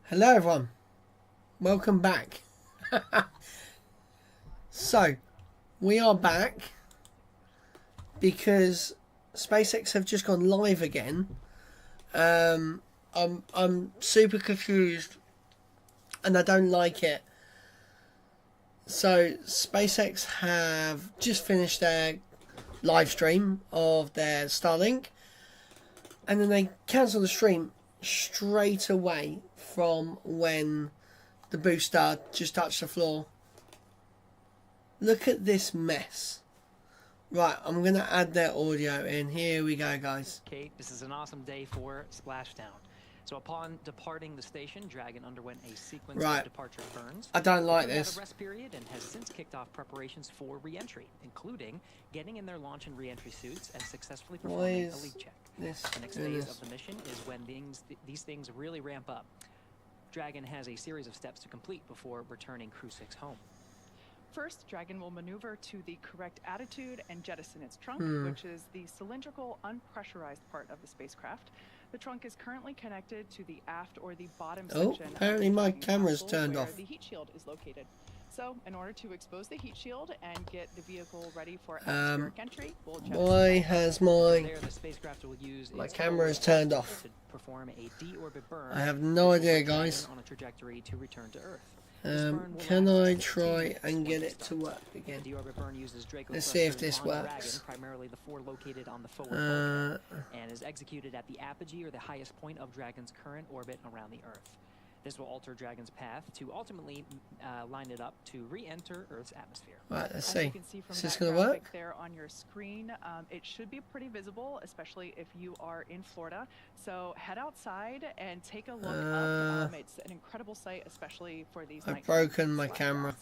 Hello everyone, welcome back. So, we are back because SpaceX have just gone live again. I'm super confused and I don't like it. So, SpaceX have just finished their live stream of their Starlink and then they cancel the stream straight away from when the booster just touched the floor. Look at this mess. Right, I'm going to add their audio in. Here we go, guys. Kate, this is an awesome day for Splashdown. So upon departing the station, Dragon underwent a sequence of departure burns. I don't like this. this. A rest period and has since kicked off preparations for re-entry, including getting in their launch and re-entry suits and successfully performing a leak check. The next phase of the mission is when these things really ramp up. Dragon has a series of steps to complete before returning Crew 6 home. First, Dragon will maneuver to the correct attitude and jettison its trunk, which is the cylindrical, unpressurized part of the spacecraft. The trunk is currently connected to the aft or the bottom section. Apparently my camera's turned off. The heat shield is located. So, in order to expose the heat shield and get the vehicle ready for atmospheric entry, we'll why has my camera turned off? To perform a deorbit burn. I have no idea, guys. On a trajectory to return to Earth. Can I try and get it to work again? Let's see if this works. Primarily the four located on the forward and is executed at the apogee or the highest point of Dragon's current orbit around the Earth. This will alter Dragon's path to ultimately line it up to re-enter Earth's atmosphere. Right, let's see. Is this going to work? There on your screen, it should be pretty visible, especially if you are in Florida. So head outside and take a look up. It's an incredible sight, especially for these. I've broken my camera.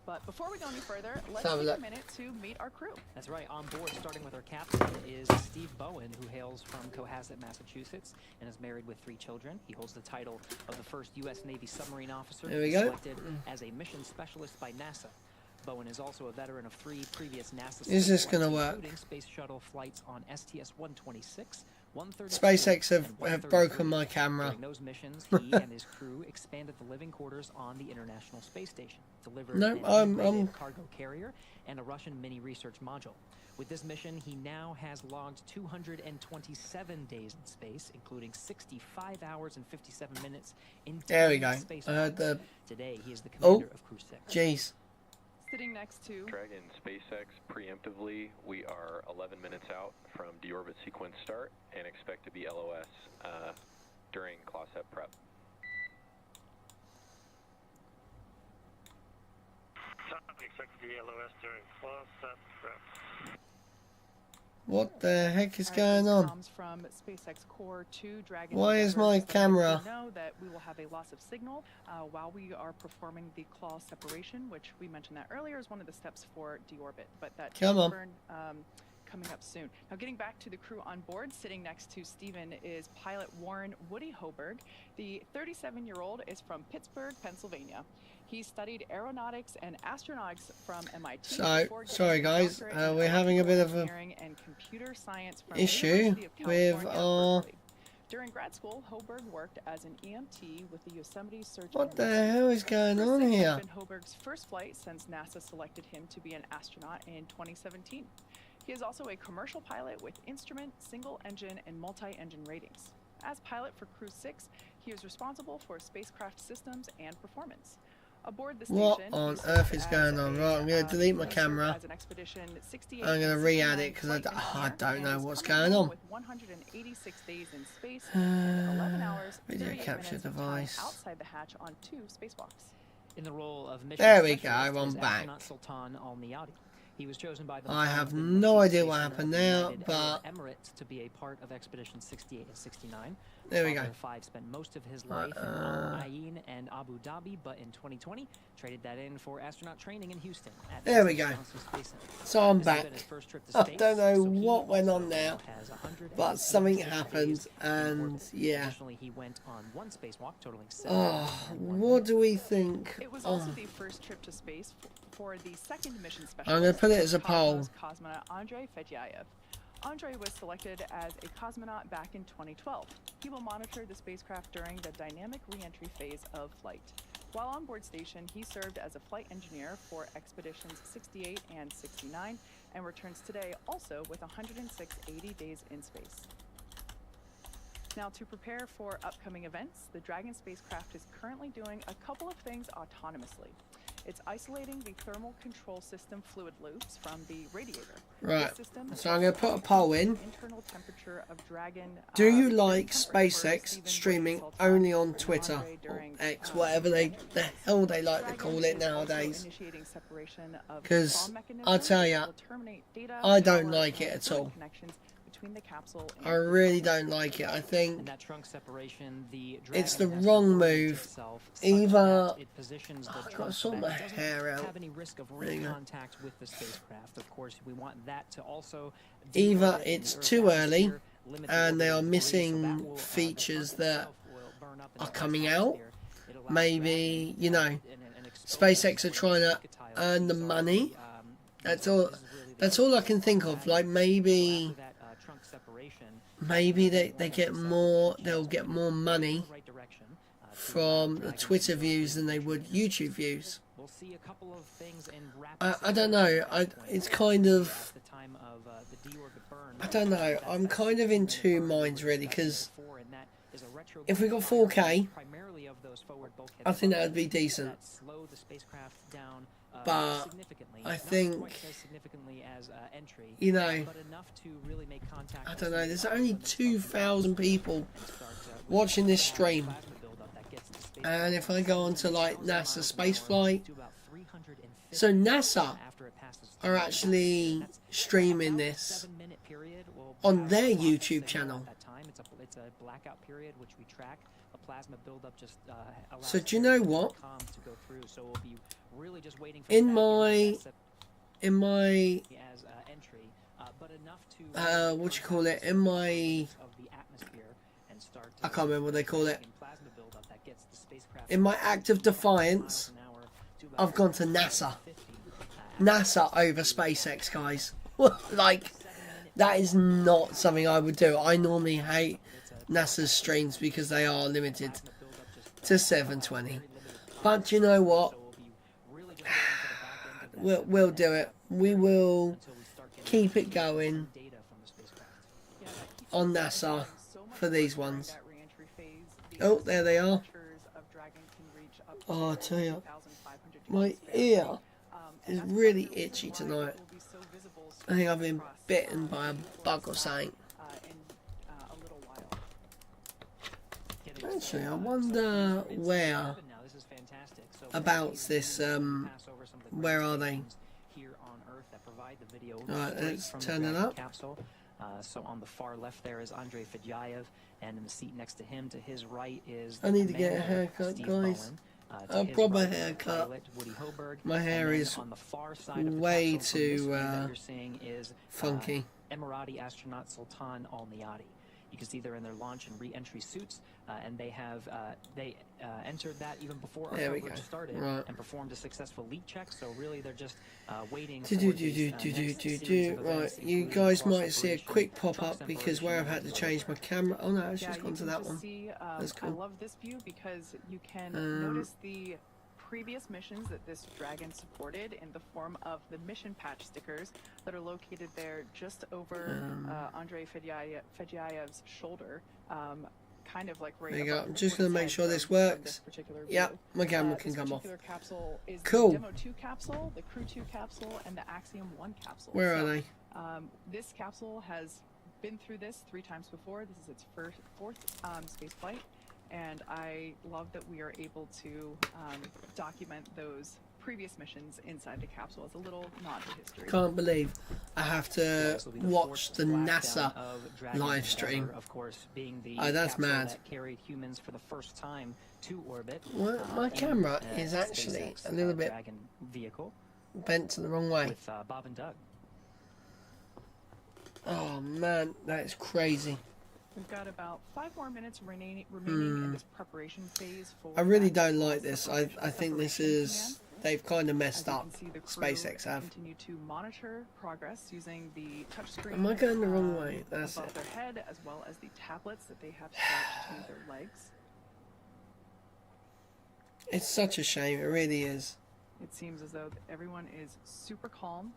But before we go any further, let's take a minute to meet our crew. That's right. On board, starting with our captain, is Steve Bowen, who hails from Cohasset, Massachusetts, and is married with 3 children. He holds the title of the first U.S. Navy submarine officer selected as a mission specialist by NASA. Bowen is also a veteran of 3 previous NASA is this going to work? Including space shuttle flights on STS-126. SpaceX have broken my camera. During those missions, he and his crew expanded the living quarters on the International Space Station, delivered an cargo carrier and a Russian mini research module. With this mission, he now has logged 227 days in space, including 65 hours and 57 minutes in space. Today, he is the commander of Crew 6. Jeez. Sitting next to Dragon SpaceX, preemptively, we are 11 minutes out from deorbit sequence start and expect to be LOS during CLOSEP prep. Expect to be LOS during CLOSEP prep. What the heck is going on? Comes from SpaceX Core to Dragon. Why is my camera? We know that we will have a loss of signal while we are performing the claw separation, which we mentioned that earlier is one of the steps for deorbit. But that burn coming up soon. Now, getting back to the crew on board, sitting next to Steven is pilot Warren Woody Hoberg. The 37-year-old is from Pittsburgh, Pennsylvania. He studied aeronautics and astronautics from MIT. Sorry guys, we're having a bit of a issue with our... During grad school, Hoberg worked as an EMT with the Yosemite Search. What the hell is going on here? This has been Hoberg's first flight since NASA selected him to be an astronaut in 2017. He is also a commercial pilot with instrument, single-engine, and multi-engine ratings. As pilot for Crew 6, he is responsible for spacecraft systems and performance. Aboard the station, what on earth is going on? Right, I'm going to delete my camera. I'm going to re-add it because I don't know what's going on. With 186 days in space and 11 hours, video capture device. Outside the hatch on 2 spacewalks. In the role of mission there we go, I'm back. He was chosen by the I have no idea what happened now, but Emirates to be a part of Expedition 68 and 69. There we go. 5 spent most of his life in Al Ain and Abu Dhabi, but in 2020 traded that in for astronaut training in Houston. There we go. So I'm back. I don't know what went on now, but something happened, and yeah. Additionally, he went on 1 spacewalk, totaling 7. What do we think? It was also the first trip to space for the second mission specialist. I'm going to put it as a poll. Cosmonaut Andrei Fedyayev. Andre was selected as a cosmonaut back in 2012. He will monitor the spacecraft during the dynamic re-entry phase of flight. While on board station, he served as a flight engineer for expeditions 68 and 69 and returns today also with 106 80 days in space. Now, to prepare for upcoming events, the Dragon spacecraft is currently doing a couple of things autonomously. It's isolating the thermal control system fluid loops from the radiator. Right, so I'm going to put a poll in. Internal temperature of Dragon, do you like SpaceX streaming only on Twitter or X, whatever the hell they like to call it nowadays? Because I'll tell you, I don't like it at all. I really don't like it. I think it's the wrong move. Either I've got to sort my hair out. There you go. Either it's too early and they are missing features that are coming out. Maybe, you know, SpaceX are trying to earn the money. That's all I can think of. Like maybe they get more. They'll get more money from the Twitter views than they would YouTube views. I don't know. It's kind of. I don't know. I'm kind of in two minds really, because if we got 4K, I think that would be decent. But I think, you know, I don't know, there's only 2,000 people watching this stream. And if I go on to like NASA spaceflight, so NASA are actually streaming this on their YouTube channel. So do you know what? In my what do you call it? In my, I can't remember what they call it. In my act of defiance, I've gone to NASA. NASA over SpaceX, guys. Like, that is not something I would do. I normally hate NASA's streams because they are limited to 720. But you know what? We'll do it. We will keep it going on NASA for these ones. Oh, there they are. Oh, I tell you, my ear is really itchy tonight. I think I've been bitten by a bug or something. Actually, I wonder whereabouts this, where are they? Alright, let's turn it up. So on the far left there is Andrei Fedyaev, and in the seat next to him, to his right is... I need to get a haircut, guys. A proper haircut. My hair is way too funky. Emirati astronaut Sultan Al-Niyadi. You can see they're in their launch and re-entry suits, and they have entered that even before our coverage started, and performed a successful leak check. So really, they're just waiting. Right, you guys might see a quick pop up because where I've had to change my camera. Oh no, it's just gone to that one. That's cool. I love this view because you can notice the previous missions that this Dragon supported in the form of the mission patch stickers that are located there just over Andrei Fedyaev's shoulder, kind of like right there you go. I'm just going to make sure this works. Yep, my camera can come off. Cool. The Demo 2 capsule, the Crew 2 capsule, and the Axiom 1 capsule. Where are they? This capsule has been through this 3 times before. This is its fourth space flight. And I love that we are able to document those previous missions inside the capsule as a little nod to history. Can't believe I have to watch the NASA live stream. Of course, being the oh, that's mad. That carried humans for the first time to orbit. Well, my camera is actually a little bit bent to the wrong way. With Bob and Doug. Oh man, that is crazy. We've got about 5 more minutes remaining in this preparation phase for... I really don't like this. I think this is they've kind of messed As you up. can see, the crew SpaceX have. continue to monitor progress using the touchscreen. Am I going the wrong way? That's above it. their head, as well as the tablets that they have strapped to their legs. It's such a shame. It really is. It seems as though everyone is super calm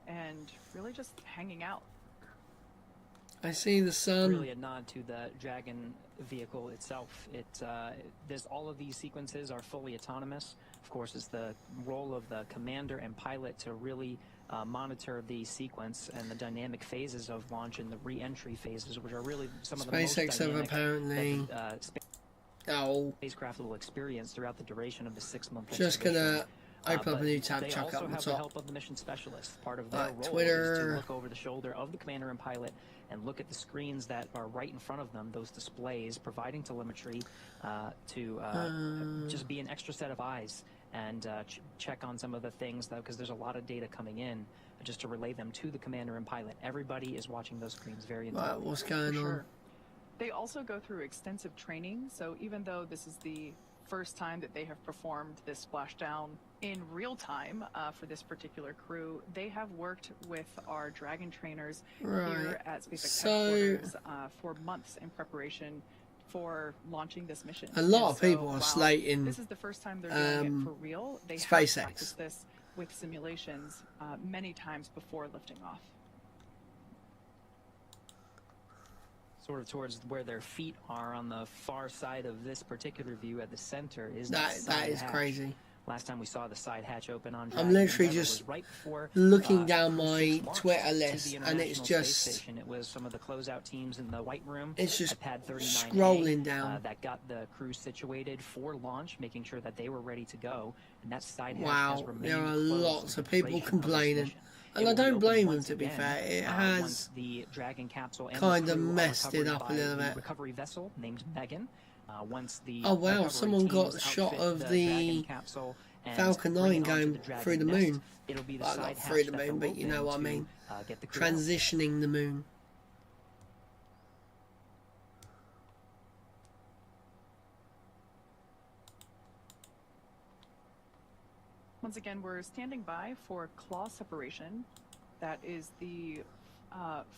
and really just hanging out. I see the sun. Really a nod to the Dragon vehicle itself. There's all of these sequences are fully autonomous. Of course, it's the role of the commander and pilot to really monitor the sequence and the dynamic phases of launch and the re-entry phases, which are really some of the most SpaceX have dynamic apparently. spacecraft will experience throughout the duration of the 6-month Just gonna open up a new but tab, they chuck also up the have the top. help of the mission specialist. Part of their role Twitter. is to look over the shoulder of the commander and pilot and look at the screens that are right in front of them, those displays providing telemetry to just be an extra set of eyes and check on some of the things, because there's a lot of data coming in, just to relay them to the commander and pilot. Everybody is watching those screens very intently. Right, what's going on? Sure. They also go through extensive training, so even though this is the first time that they have performed this splashdown in real time for this particular crew, they have worked with our Dragon trainers here at SpaceX headquarters for months in preparation for launching this mission. A lot of people are slating this is the first time they're doing it for real. They have SpaceX. practiced this with simulations many times before lifting off. Sort of towards where their feet are on the far side of this particular view at the center is that is hatch. crazy. Last time we saw the side hatch open on I'm literally just right before, looking down Crew my 6 Twitter launched list, to the and it's International just Space Station. It was some of the closeout teams in the White Room. It's just at Pad 39A, scrolling down. that got the crew situated for launch, making sure that they were ready to go. And that side hatch has wow, remained there are closed lots in of people duration of this complaining. mission. And It I will be don't open blame them, once to be again, fair. It once has the Dragon capsule and kind the of crew are messed it recovered up a by little the bit. recovery vessel named Megan. Once the Oh wow, recovery someone got teams a shot outfit of the the Dragon capsule and Falcon bring 9 it onto going the Dragon through the nest. moon. It'll be the Well, side not hatch through the that moon, they'll but you know open what I to, mean. Get the crew out. Transitioning the moon. Once again, we're standing by for claw separation. That is the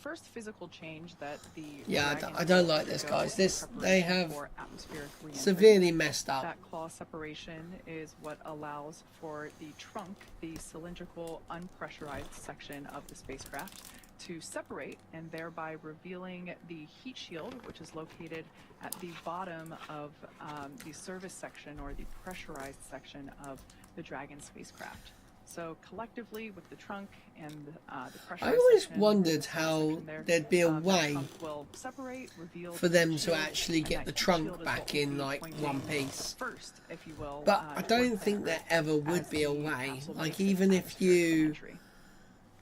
first physical change that the I don't like this, guys. They have for atmospheric re-entry. severely messed up. That claw separation is what allows for the trunk, the cylindrical unpressurized section of the spacecraft, to separate, and thereby revealing the heat shield, which is located at the bottom of the service section, or the pressurized section of the Dragon spacecraft. So collectively, with the trunk and the pressurized I always section, wondered how there'd be a that way trunk will separate, reveal for the them heat to shield, actually and get that the heat trunk shield is back what will in be like pointing one piece. first, if you will. But I don't towards think there ever would as be a the way. capsule Like makes its even if atmospheric you re-entry.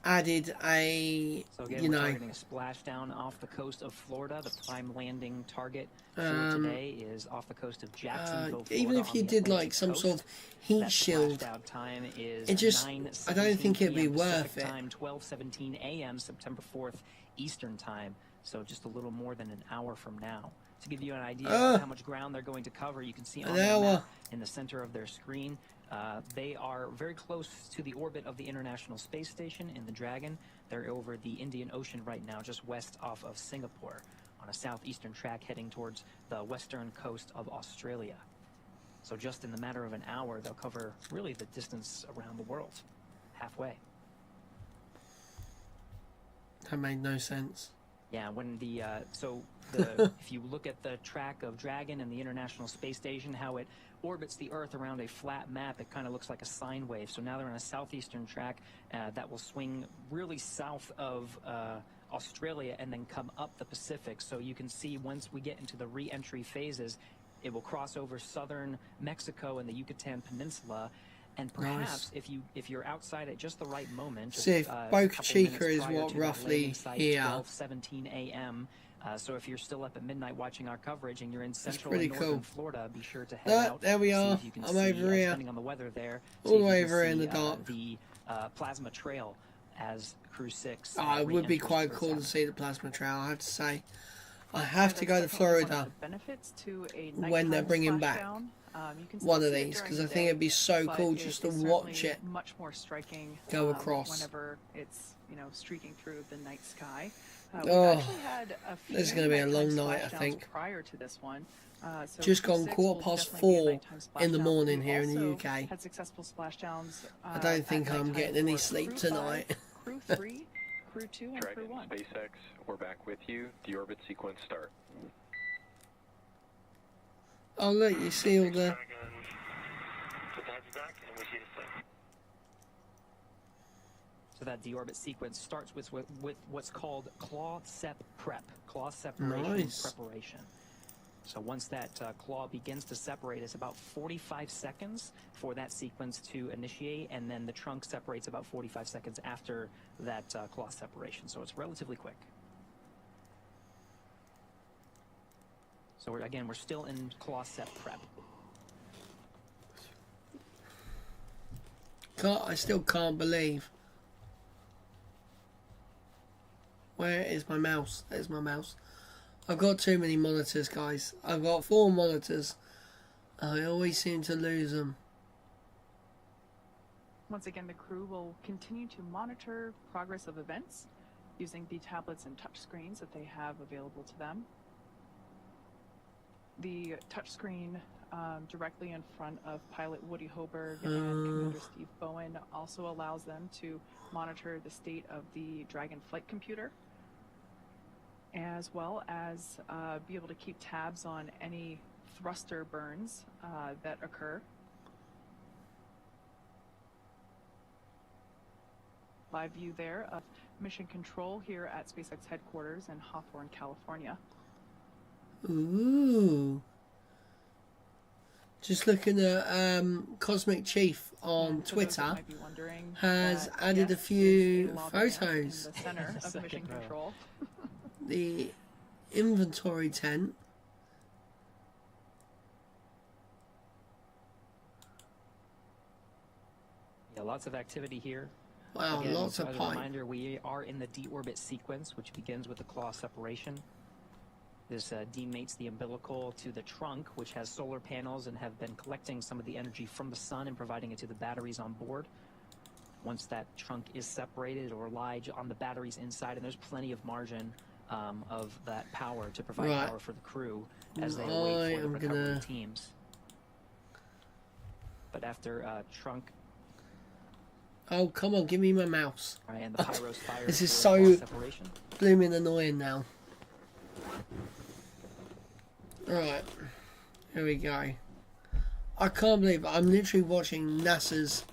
added a, So again, you we're know, targeting a splashdown off the coast of Florida. The prime landing target for today is off the coast of Jacksonville, Florida, even if you on the did Atlantic like some coast. sort of heat That shield, splashdown time is it just, I don't think it'd be 9:17 worth Pacific it. Time, 12:17 a.m. September 4th Eastern Time. So just a little more than an hour from now. To give you an idea of how much ground they're going to cover, you can see on the map in the center of their screen. They are very close to the orbit of the International Space Station in the Dragon. They're over the Indian Ocean right now, just west off of Singapore, on a southeastern track heading towards the western coast of Australia. So just in the matter of an hour, they'll cover really the distance around the world, halfway. That made no sense. Yeah, when the if you look at the track of Dragon and the International Space Station, how it orbits the Earth around a flat map, it kind of looks like a sine wave. So now they're on a southeastern track that will swing really south of Australia and then come up the Pacific. So you can see once we get into the re-entry phases, it will cross over southern Mexico and the Yucatan Peninsula. And perhaps if you're outside at just the right moment, just, See, if a Boca couple Chica minutes is prior what to that roughly landing site, here. 12:17 a.m. So if you're still up at midnight watching our coverage and you're in central pretty and northern cool. Florida, be sure to head out. There we see are. if you can I'm see, over here. depending on the weather there, All see the if way you can over in see, the dark. The plasma trail as Crew 6. It would be re-enters quite towards cool to Saturn. see the plasma trail, I have to say. I have to go to That's definitely one of Florida the benefits to a when they're nighttime bringing back splashdown. You can one still of see it these, during because the I think day, it'd be so but cool just to is watch certainly it much more striking go across. whenever it's, you know, streaking through the night sky. We've Oh, actually had a few this is going to be a long nighttime night, I splashdowns think. prior to this one. So Just Crew gone 6 quarter will past definitely be a 4 nighttime in the splashdown. morning We here in the also UK. had successful splashdowns I don't think at I'm nighttime getting any for sleep Crew tonight. 5, Crew 3, Crew 2, and Dragon, Crew 1. SpaceX, we're back with you. Deorbit sequence start. Oh look, you see all the... Dragon, put the heads back, and we see the thing. So that deorbit sequence starts with what's called claw sep prep, claw separation Nice. preparation. So once that claw begins to separate, it's about 45 seconds for that sequence to initiate, and then the trunk separates about 45 seconds after that claw separation. So it's relatively quick. So we're still in claw sep prep. I still can't believe. Where is my mouse? There's my mouse. I've got too many monitors, guys. I've got 4 monitors. I always seem to lose them. Once again, the crew will continue to monitor progress of events using the tablets and touchscreens that they have available to them. The touchscreen directly in front of pilot Woody Hoberg and Commander Steve Bowen also allows them to monitor the state of the Dragon flight computer, as well as be able to keep tabs on any thruster burns that occur. Live view there of mission control here at SpaceX headquarters in Hawthorne, California. Ooh. Just looking at Cosmic Chief on Twitter has added a few photos. In the center of mission control. The inventory tent. Yeah, lots of activity here. Wow, Again, lots of as a pipe. reminder, we are in the deorbit sequence, which begins with the claw separation. This demates the umbilical to the trunk, which has solar panels and have been collecting some of the energy from the sun and providing it to the batteries on board. Once that trunk is separated, or lie on the batteries inside, and there's plenty of margin of that power to provide power for the crew as they wait for the recovery teams. But after trunk... Oh, come on, give me my mouse. All right, and the pyros fire. This is so blooming annoying now. Alright, here we go. I can't believe I'm literally watching NASA's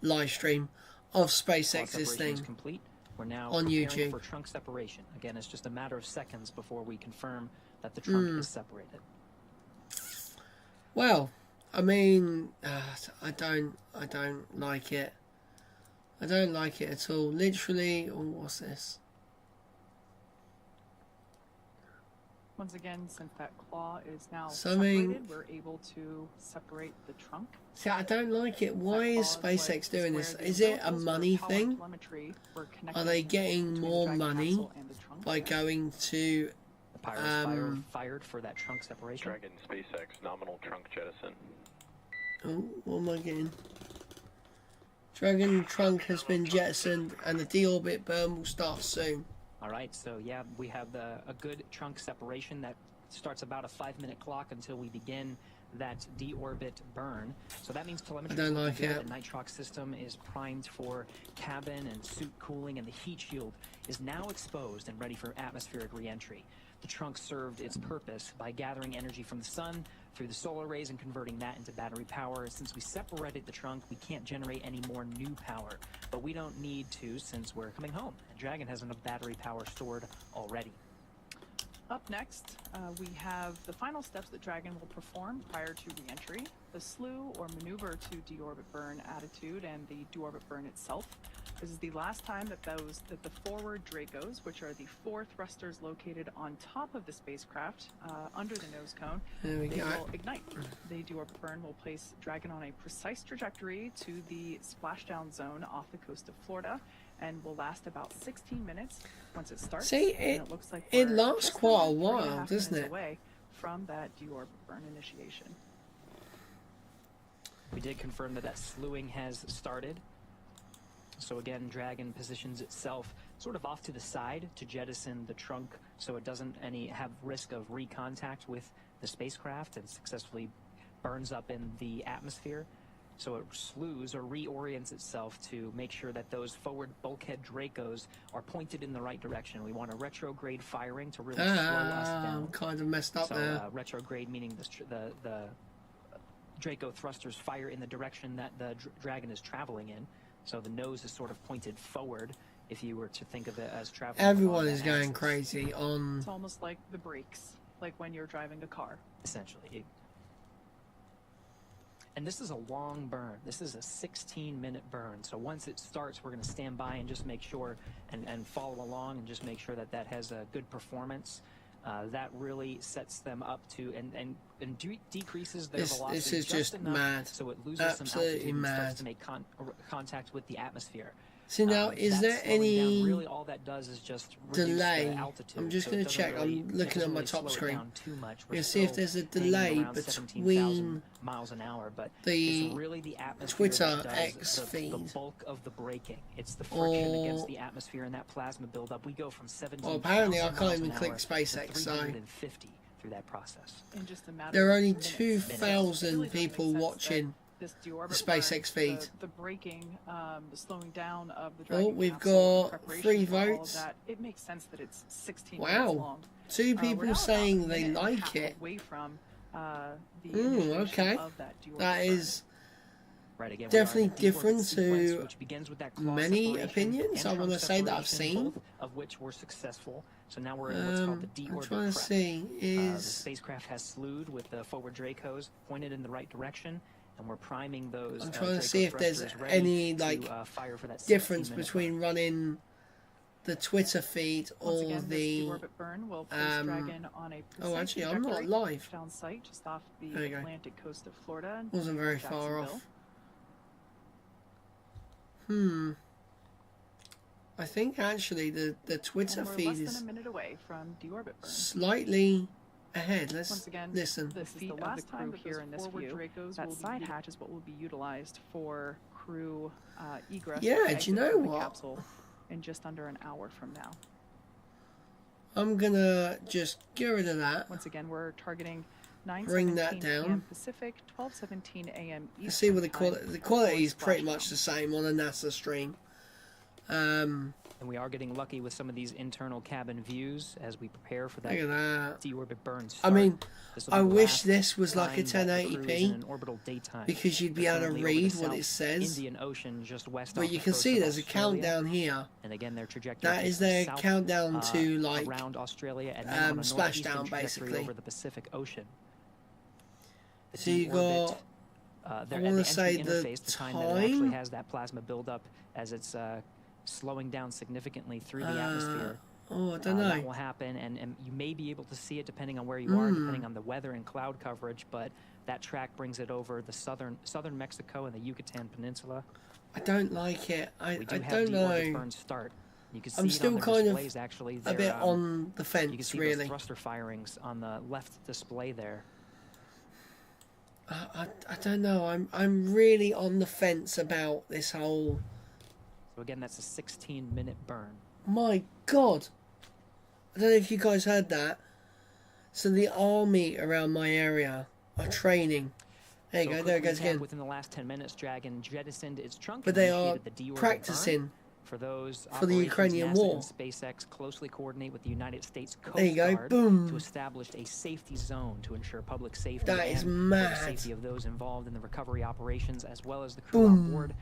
live stream of SpaceX's thing complete. We're now on YouTube. For trunk separation. Again, it's just a matter of seconds before we confirm that the trunk is separated. Well, I mean, I don't like it. I don't like it at all. Literally, oh, what's this? Once again, since that claw is now separated, we're able to separate the trunk. See, I don't like it. Why is SpaceX doing this? Is it a money thing? Are they getting more money by going to... The pyros fired for that trunk separation. Dragon, SpaceX, nominal trunk jettison. Oh, what am I getting? Dragon trunk has been jettisoned and the deorbit burn will start soon. All right, so yeah, we have a good trunk separation that starts about a 5-minute clock until we begin that deorbit burn. So that means telemetry. I don't like it. The nitrox system is primed for cabin and suit cooling, and the heat shield is now exposed and ready for atmospheric re-entry. The trunk served its purpose by gathering energy from the sun through the solar rays and converting that into battery power. Since we separated the trunk, we can't generate any more new power, but we don't need to since we're coming home, and Dragon has enough battery power stored already. Up next, we have the final steps that Dragon will perform prior to re-entry, the slew or maneuver to deorbit burn attitude and the deorbit burn itself. This is the last time that the forward Dracos, which are the 4 thrusters located on top of the spacecraft under the nose cone, they will ignite. The deorbit burn will place Dragon on a precise trajectory to the splashdown zone off the coast of Florida, and will last about 16 minutes once it starts. See, it looks like it lasts quite a while, doesn't it? Away from that deorbit burn initiation. We did confirm that slewing has started. So again, Dragon positions itself sort of off to the side to jettison the trunk so it doesn't have risk of recontact with the spacecraft and successfully burns up in the atmosphere. So it slews or reorients itself to make sure that those forward bulkhead Dracos are pointed in the right direction. We want a retrograde firing to really slow us down. I'm kind of messed up there. Retrograde meaning the Draco thrusters fire in the direction that the Dragon is traveling in. So the nose is sort of pointed forward if you were to think of it as traveling. Everyone is going crazy on... It's almost like the brakes, like when you're driving a car. Essentially. And this is a long burn. This is a 16-minute burn. So once it starts, we're going to stand by and just make sure and follow along and just make sure that that has a good performance. That really sets them up to and decreases their velocity. This is just enough mad. So it loses Absolutely some altitude and mad. starts to make contact with the atmosphere. So now, is there any really all that does is just delay? Altitude. I'm just going to check. I'm looking at my top screen. We'll see if there's a delay between miles an hour, but the really the atmosphere Twitter that X does feed. The bulk of the braking. It's the friction against the atmosphere and that plasma buildup. We go from 17. Well, apparently I can't even click SpaceX, so 350 through that process. In just a matter there are only of minutes. 2,000 people watching This the deorbit SpaceX burn, feed. the braking, the slowing down of the Dragon We've capsule, got preparation 3 for all of votes. that, it makes sense that it's 16 Wow. minutes long. 2 We're people now about saying a they minute and a like half it. away from the initiation Okay. of that deorbit That burn. is Right, again, definitely we are in the different deorbit sequence, to which begins with that claw many separation opinions and I want to trunk say that I've separation, seen. both of which were successful. So now we're in what's called the I'm deorbit trying to prep. see The is spacecraft has slewed with the forward Dracos pointed in the right direction, and we're priming those. I'm trying to Draco see if there's thrusters ready any to, like fire for that difference 16-minute between burn. running the Twitter feed Once or again, the this deorbit burn will place Dragon on a oh, precise actually, I'm not trajectory live. down site just off the There you go. Atlantic coast of Florida. Wasn't very far Jacksonville. off. I think actually the Twitter And we're feed less is than a minute away from deorbit burn. slightly ahead. Let's Once again, listen. this is the last time here in this view. That side hatch is what will be utilized for crew egress. Yeah, or do you exit know from the what? Capsule in just under an hour from now. I'm gonna just get rid of that. Once again, we're targeting Bring that 9:17 down. p.m. Pacific, 12:17 a.m. Eastern. Let's see what the time quality. The quality is for pretty Splashdown. much the same on a NASA stream. And we are getting lucky with some of these internal cabin views as we prepare for that Look at that. deorbit burn I start. mean, This will be I the wish last this was like a time that the crew is in 1080p an orbital daytime. because you'd be They're able to currently over read the what South it says. Indian Ocean just west But off you the can coast see of there's a Australia. countdown here. And again, their trajectory That takes is them their south, countdown to like around Australia and then on a Splashdown, northeastern trajectory basically. over the Pacific Ocean. The So you deorbit, got. there I at wanna the say entry the interface, the time that it actually time? has that plasma buildup as it's slowing down significantly through the atmosphere. Oh, I don't know. That will happen, and you may be able to see it depending on where you are, depending on the weather and cloud coverage. But that track brings it over the southern Mexico and the Yucatan Peninsula. I don't like it. I We do have don't deorbit know. burn start. You can see I'm it still on their kind of displays, actually. A bit on the You can fence, see really. those thruster firings on the left display there. I don't know. I'm really on the fence about this whole. So again, that's a 16-minute burn. My God, I don't know if you guys heard that. So the army around my area are training. There you So go. a There it quick goes recap, again. Within the last 10 minutes, Dragon jettisoned its trunk. But and they are initiated the deorbit burn. practicing. For those for the operations, Ukrainian NASA war. and SpaceX closely coordinate with the United States Coast There you go, Guard boom. to establish a safety zone to ensure public safety That and is the mad. safety of those involved in the recovery operations, as well as the crew Boom. on board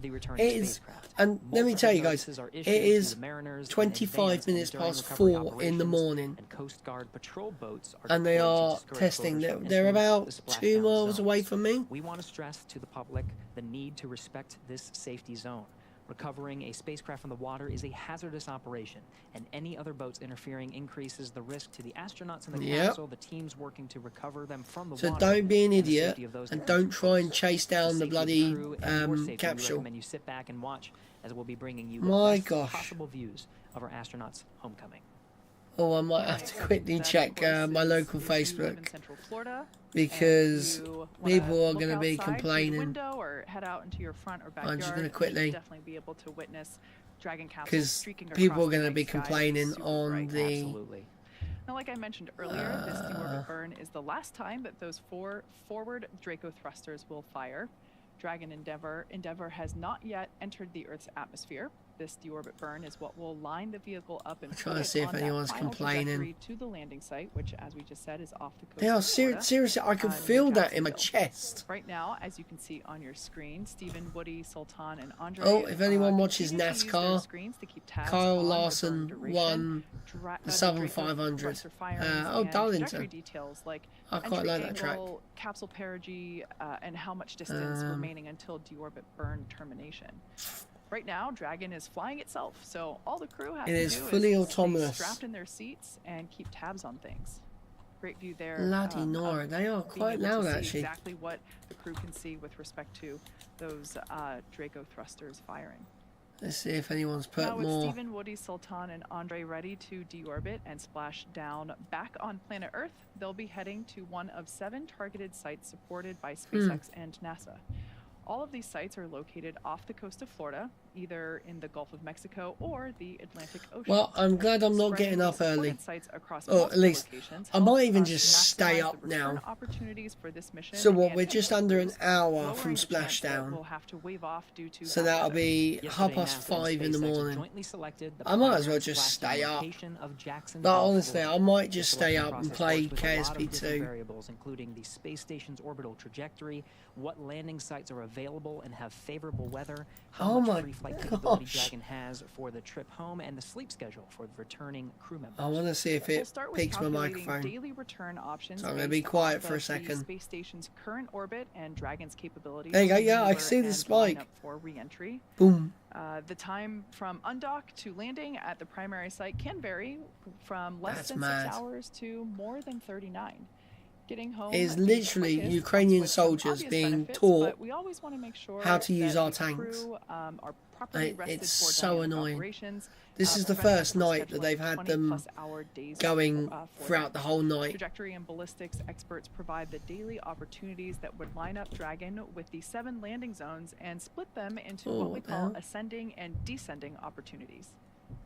the returning It is, spacecraft. and let me Multiple tell you guys, notices are it issued to is the mariners in 25 advance and minutes during past recovery 4 in the operations, morning. and Coast Guard patrol boats are And they deployed to are discourage testing. boaters from They're entering about the 2 splashdown miles away zones. from me. We want to stress to the public the need to respect this safety zone. Recovering a spacecraft from the water is a hazardous operation, and any other boats interfering increases the risk to the astronauts in the Yep. capsule, the teams working to recover them from the So water. don't be an and the idiot safety of those and that don't enter try and close. chase For down the the safety of bloody crew and your safety, capsule. We recommend you sit back and watch as we'll be bringing you the My best gosh. possible views of our astronauts' homecoming. Oh, I might have to quickly check my local Facebook, because people are going to be complaining. Or head out into your front or backyard, I'm just going to quickly, definitely be able to witness Dragon capsules because streaking people are across going to the be night sky. complaining on the. Absolutely. Now, like I mentioned earlier, this deorbit burn is the last time that those 4 forward Draco thrusters will fire. Dragon Endeavour has not yet entered the Earth's atmosphere. This deorbit burn is what will line the vehicle up and trying to see if anyone's complaining to the landing site, which, as we just said, is off the coast. They are seriously. I can feel that in my chest. Right now, as you can see on your screen, Stephen, Woody, Sultan, and Andre. Oh, if anyone watches NASCAR, Kyle Larson won the Southern 500. Darlington. I quite like that track. Capsule perigee, and how much distance remaining until deorbit burn termination. Right now, Dragon is flying itself, so all the crew has to do is fully autonomous. stay strapped in their seats and keep tabs on things. Great view there. Bloody Nora, they are quite loud actually. Exactly what the crew can see with respect to those Draco thrusters firing. Let's see if anyone's put now, with more. Stephen, Woody, Sultan, and Andre ready to deorbit and splash down back on planet Earth, they'll be heading to one of 7 targeted sites supported by SpaceX and NASA. All of these sites are located off the coast of Florida, either in the Gulf of Mexico or the Atlantic Ocean. Well, I'm glad I'm not getting up early. Or at least, I might even just stay up now. So what, we're just under an hour from Splashdown. So that'll be 5:30 in the morning. I might as well just stay up. But honestly, I might just stay up and play KSP2. Including the space station's orbital trajectory, what landing sites are available and have favorable weather, how much free flight capability Dragon has for the trip home, and the sleep schedule for the returning crew members. I want to see if it peaks my microphone. Daily return options so I'm going to be quiet for a second. Space station's current orbit and Dragon's capabilities. There you go. Yeah, I see the spike. For re-entry. Boom. The time from undock to landing at the primary site can vary from less than 6 hours to more than 39. Getting home is literally Ukrainian soldiers being taught how to use our tanks. It's so annoying. This is the first night that they've had them going throughout the whole night. Trajectory and ballistics experts provide the daily opportunities that would line up Dragon with the 7 landing zones and split them into what we call ascending and descending opportunities.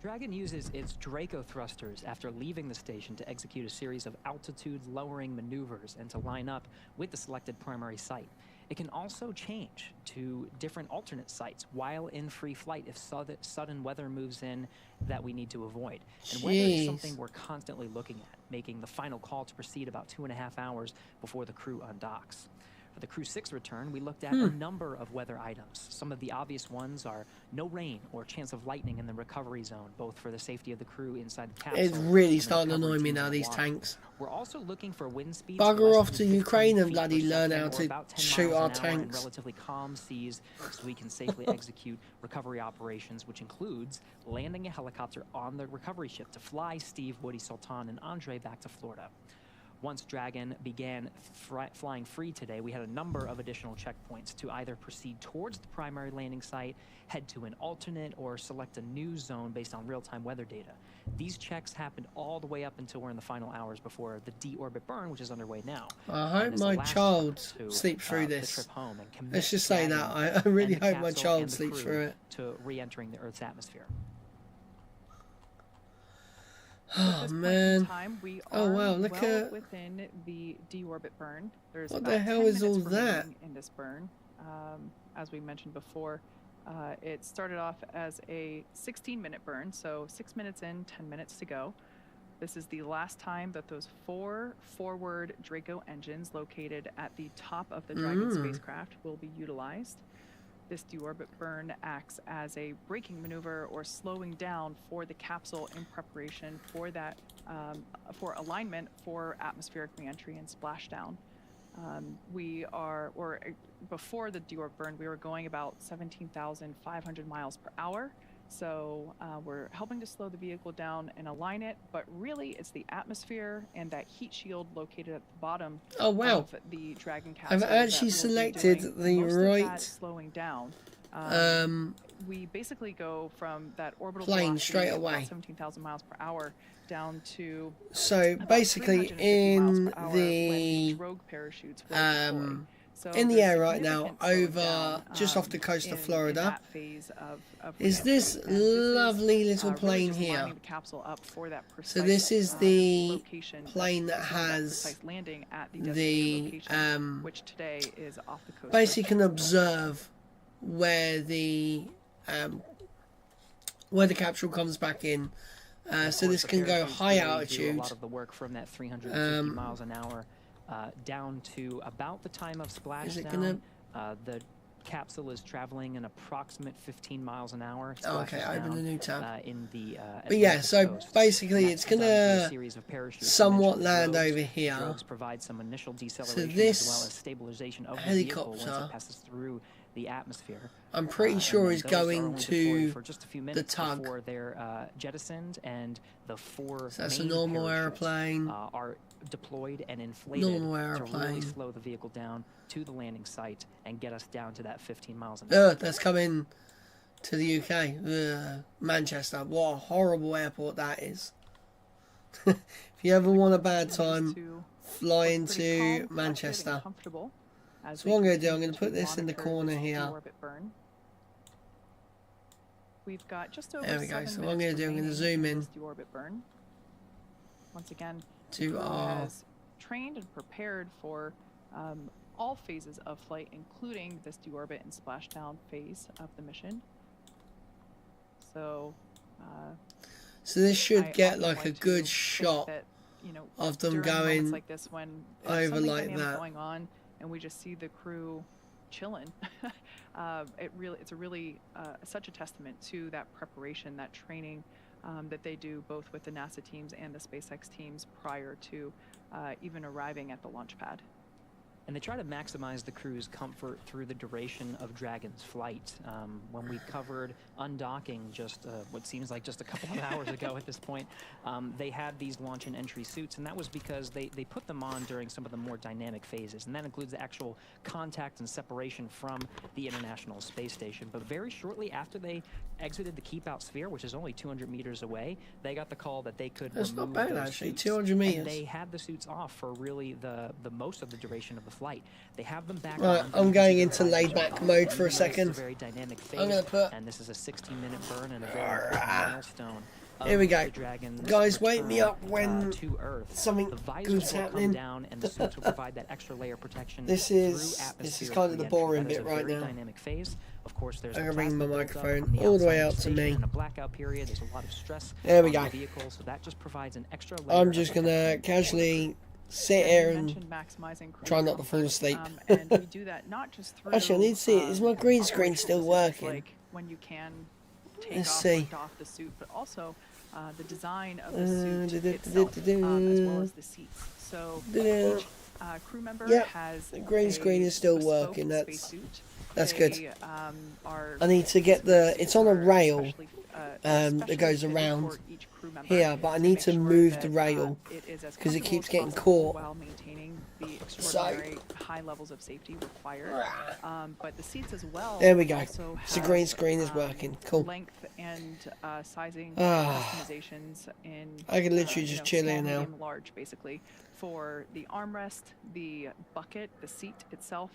Dragon uses its Draco thrusters after leaving the station to execute a series of altitude-lowering maneuvers and to line up with the selected primary site. It can also change to different alternate sites while in free flight if sudden weather moves in that we need to avoid. And weather is something we're constantly looking at, making the final call to proceed about 2.5 hours before the crew undocks. For the Crew 6 return, we looked at a number of weather items. Some of the obvious ones are no rain or chance of lightning in the recovery zone, both for the safety of the crew inside the capsule. It's really starting to annoy me now, these tanks. We're also looking for wind speeds. Bugger off to Ukraine and bloody learn how to shoot our tanks. Relatively calm seas, so we can safely execute recovery operations, which includes landing a helicopter on the recovery ship to fly Steve, Woody, Sultan, and Andre back to Florida. Once Dragon began flying free today, we had a number of additional checkpoints to either proceed towards the primary landing site, head to an alternate, or select a new zone based on real-time weather data. These checks happened all the way up until we're in the final hours before the deorbit burn, which is underway now. I hope my child sleeps through this. Let's just say that. I really hope my child sleeps through it. To re-entering the Earth's atmosphere. Oh man! We oh wow! Look at within the deorbit burn. There's what the hell is all that in this burn? As we mentioned before, it started off as a 16-minute burn, so 6 minutes in, 10 minutes to go. This is the last time that those 4 forward Draco engines located at the top of the Dragon spacecraft will be utilized. This deorbit burn acts as a braking maneuver or slowing down for the capsule in preparation for that, for alignment for atmospheric reentry and splashdown. Before the deorbit burn, we were going about 17,500 miles per hour. So we're helping to slow the vehicle down and align it, but really it's the atmosphere and that heat shield located at the bottom of the Dragon capsule. I've actually selected the right slowing down we basically go from that orbital plane velocity straight of about away. 17,000 miles per hour down to So about basically 350 miles in per hour when the drogue parachutes will deploy. So in the there's air right now, significant over slowdown, just off the coast of in Florida, that phase of is this reentry. And this is, lovely little really plane just here. lining the capsule up for that precise, So this is the location plane that that has precise landing at the the location, which today is off the coast. basically can observe where the capsule comes back in. So this can go high altitude. A lot of the work from that 350 miles an hour down to about the time of splashdown. The capsule is traveling an approximate 15 miles an hour. Oh, okay, open the new tab. In the, but yeah, so coast. basically it's gonna somewhat land over here. Drogues provide some initial deceleration so this as well as stabilization of the helicopter, vehicle once it passes through the atmosphere. I'm pretty sure is going to for just a few the minutes tug. before they're jettisoned, and the four So that's a main normal parachutes, airplane. are deployed and inflated Normal to airplane. really slow the vehicle down to the landing site and get us down to that 15 miles an hour. That's coming to the UK. Manchester. What a horrible airport that is. If you ever want a bad time, fly into Manchester. So what I'm going to do, I'm going to put this in the corner here. We've got just over there we go. 7 So what I'm going to do, I'm going to minutes zoom remaining in this deorbit burn. Once again, to crew our has trained and prepared for all phases of flight, including this deorbit and splashdown phase of the mission. So this should I get often like a to good think shot that, you know, of them during moments going like this when over something like dynamic that. going on, and we just see the crew chilling. It's a really such a testament to that preparation, that training that they do both with the NASA teams and the SpaceX teams prior to even arriving at the launch pad. And they try to maximize the crew's comfort through the duration of Dragon's flight. When we covered undocking just what seems like just a couple of hours ago at this point, they had these launch and entry suits, and that was because they put them on during some of the more dynamic phases, and that includes the actual contact and separation from the International Space Station. But very shortly after they exited the keep-out sphere, which is only 200 meters away, they got the call that they could That's remove not bad, those actually, suits, 200 meters. and they had the suits off for really the most of the duration of the flight. They have them back right, on. I'm going into laid-back mode for a second. Very dynamic phase, I'm going to put... and this is a 16-minute burn and a very important milestone. Here we go. Guys, wake me up when to Earth. something good's happening. Down and the suits will provide that extra layer protection. This is kind of the boring bit right now. Dynamic phase. Of course, there's I'm gonna bring my microphone the all the way out to station. me. In a blackout period, there's a lot of stress. There we on go. the vehicle, so that just provides an extra layer I'm just gonna casually sit here and try not to fall asleep. And we do that not just through, actually, I need to see it. Is my green screen still working? Like when you can take Let's off, see. lift off the suit, but also the design of the suit itself, as well as the seats. So each crew member has the green screen is still working. That's good. They, I need to get it's on a rail that goes around here, but I need to move the rail because it keeps getting caught. While maintaining the extraordinary high levels of safety required. But the seats as well. There we go. Also So green screen is working. Cool. Length and sizing customizations in. I can literally just chill small, here now. medium, large, basically, for the armrest, the bucket, the seat itself.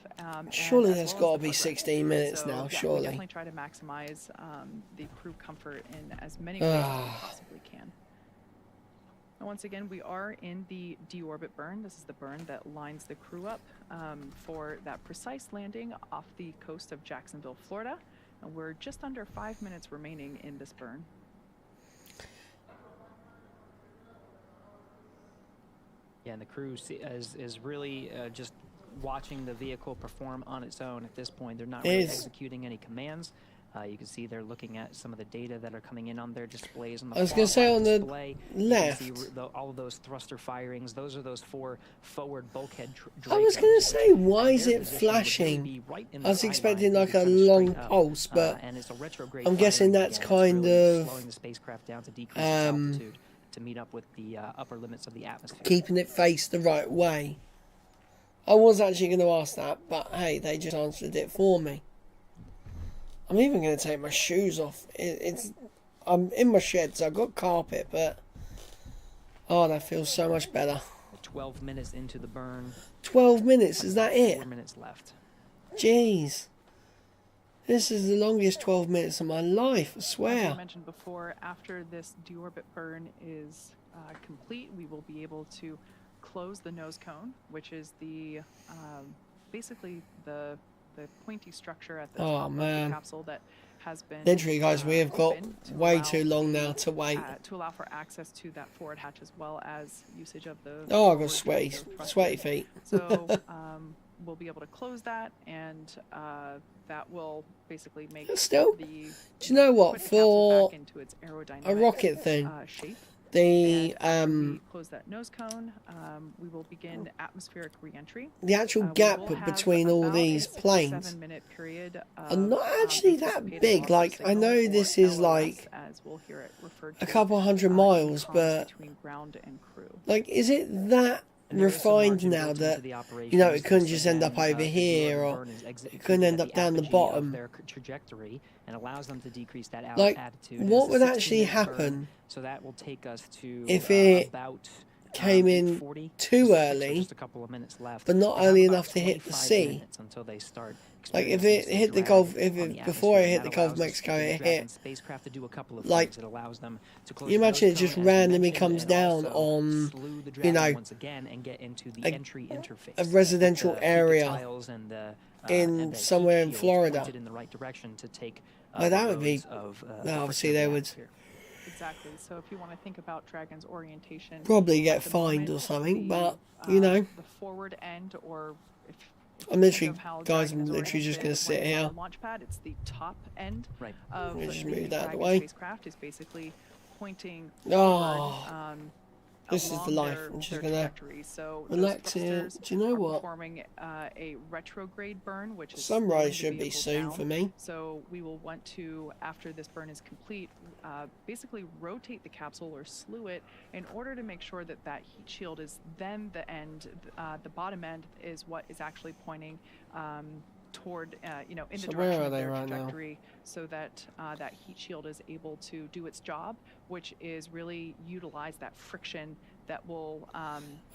Surely and that's as got well to as the be footrest. 16 minutes So, now. yeah, Surely. we definitely try to maximize the crew comfort in as many ways as we possibly can. And once again, we are in the deorbit burn. This is the burn that lines the crew up for that precise landing off the coast of Jacksonville, Florida. And we're just under 5 minutes remaining in this burn. Yeah, and the crew is really just watching the vehicle perform on its own at this point. They're not really executing any commands. You can see they're looking at some of the data that are coming in on their displays. On the I was going to say on the display, left. you can see all of those thruster firings. Those are those 4 forward bulkhead I was going to say, why is it flashing? I was expecting like a long pulse, but I'm guessing that's kind of slowing the spacecraft down to decrease its altitude to meet up with the upper limits of the atmosphere. Keeping it faced the right way. I was actually going to ask that, but hey, they just answered it for me. I'm even going to take my shoes off. I'm in my shed, so I've got carpet, but oh, that feels so much better. 12 minutes into the burn. 12 minutes, is that it? 4 minutes left. Jeez. This is the longest 12 minutes of my life, I swear. As I mentioned before, after this deorbit burn is complete, we will be able to close the nose cone, which is the basically the pointy structure at the top of the capsule that has been literally, guys, we have got way too long now to wait. To allow for access to that forward hatch as well as usage of the... Oh, I've got sweaty feet. So we'll be able to close that, and that will basically make still, the... Do you know what? For back into its aerodynamic, a rocket thing, shape. The we close that nose cone. We will begin atmospheric re-entry. The actual gap between all these planes 7 minute period are not actually that big. Like, I know this is like a couple hundred miles, but like, is it that refined now that, you know, it couldn't just end up over here, or it couldn't end up down the bottom? And allows them to decrease that altitude. What would actually happen so that will take us to if it about came in 40, too early, just a couple of minutes left, but not early enough to hit the sea? Until they start, like if it hit the Gulf, before it hit the Gulf of Mexico, it hit. Spacecraft to do a couple of like, it allows them to close you imagine it just randomly comes down on, you know, once again and get into the entry interface, a residential area and the, in somewhere in Florida. In the right direction to take, that would be. Obviously, they would. Exactly. So if you want to think about Dragon's orientation, probably get fined or something, but you know, the forward end, or if I'm literally, guys, I'm literally just going to sit here. Launch pad, it's the top end of just the move that Dragon way. Spacecraft is basically pointing forward, this is the life. I'm just gonna so relax here. Do you know what? Performing a retrograde burn, which is sunrise should be soon for me. So we will want to, after this burn is complete, basically rotate the capsule or slew it in order to make sure that that heat shield is then the end. The bottom end is what is actually pointing toward, you know, in the direction of their trajectory, so that that heat shield is able to do its job, which is really utilize that friction that will.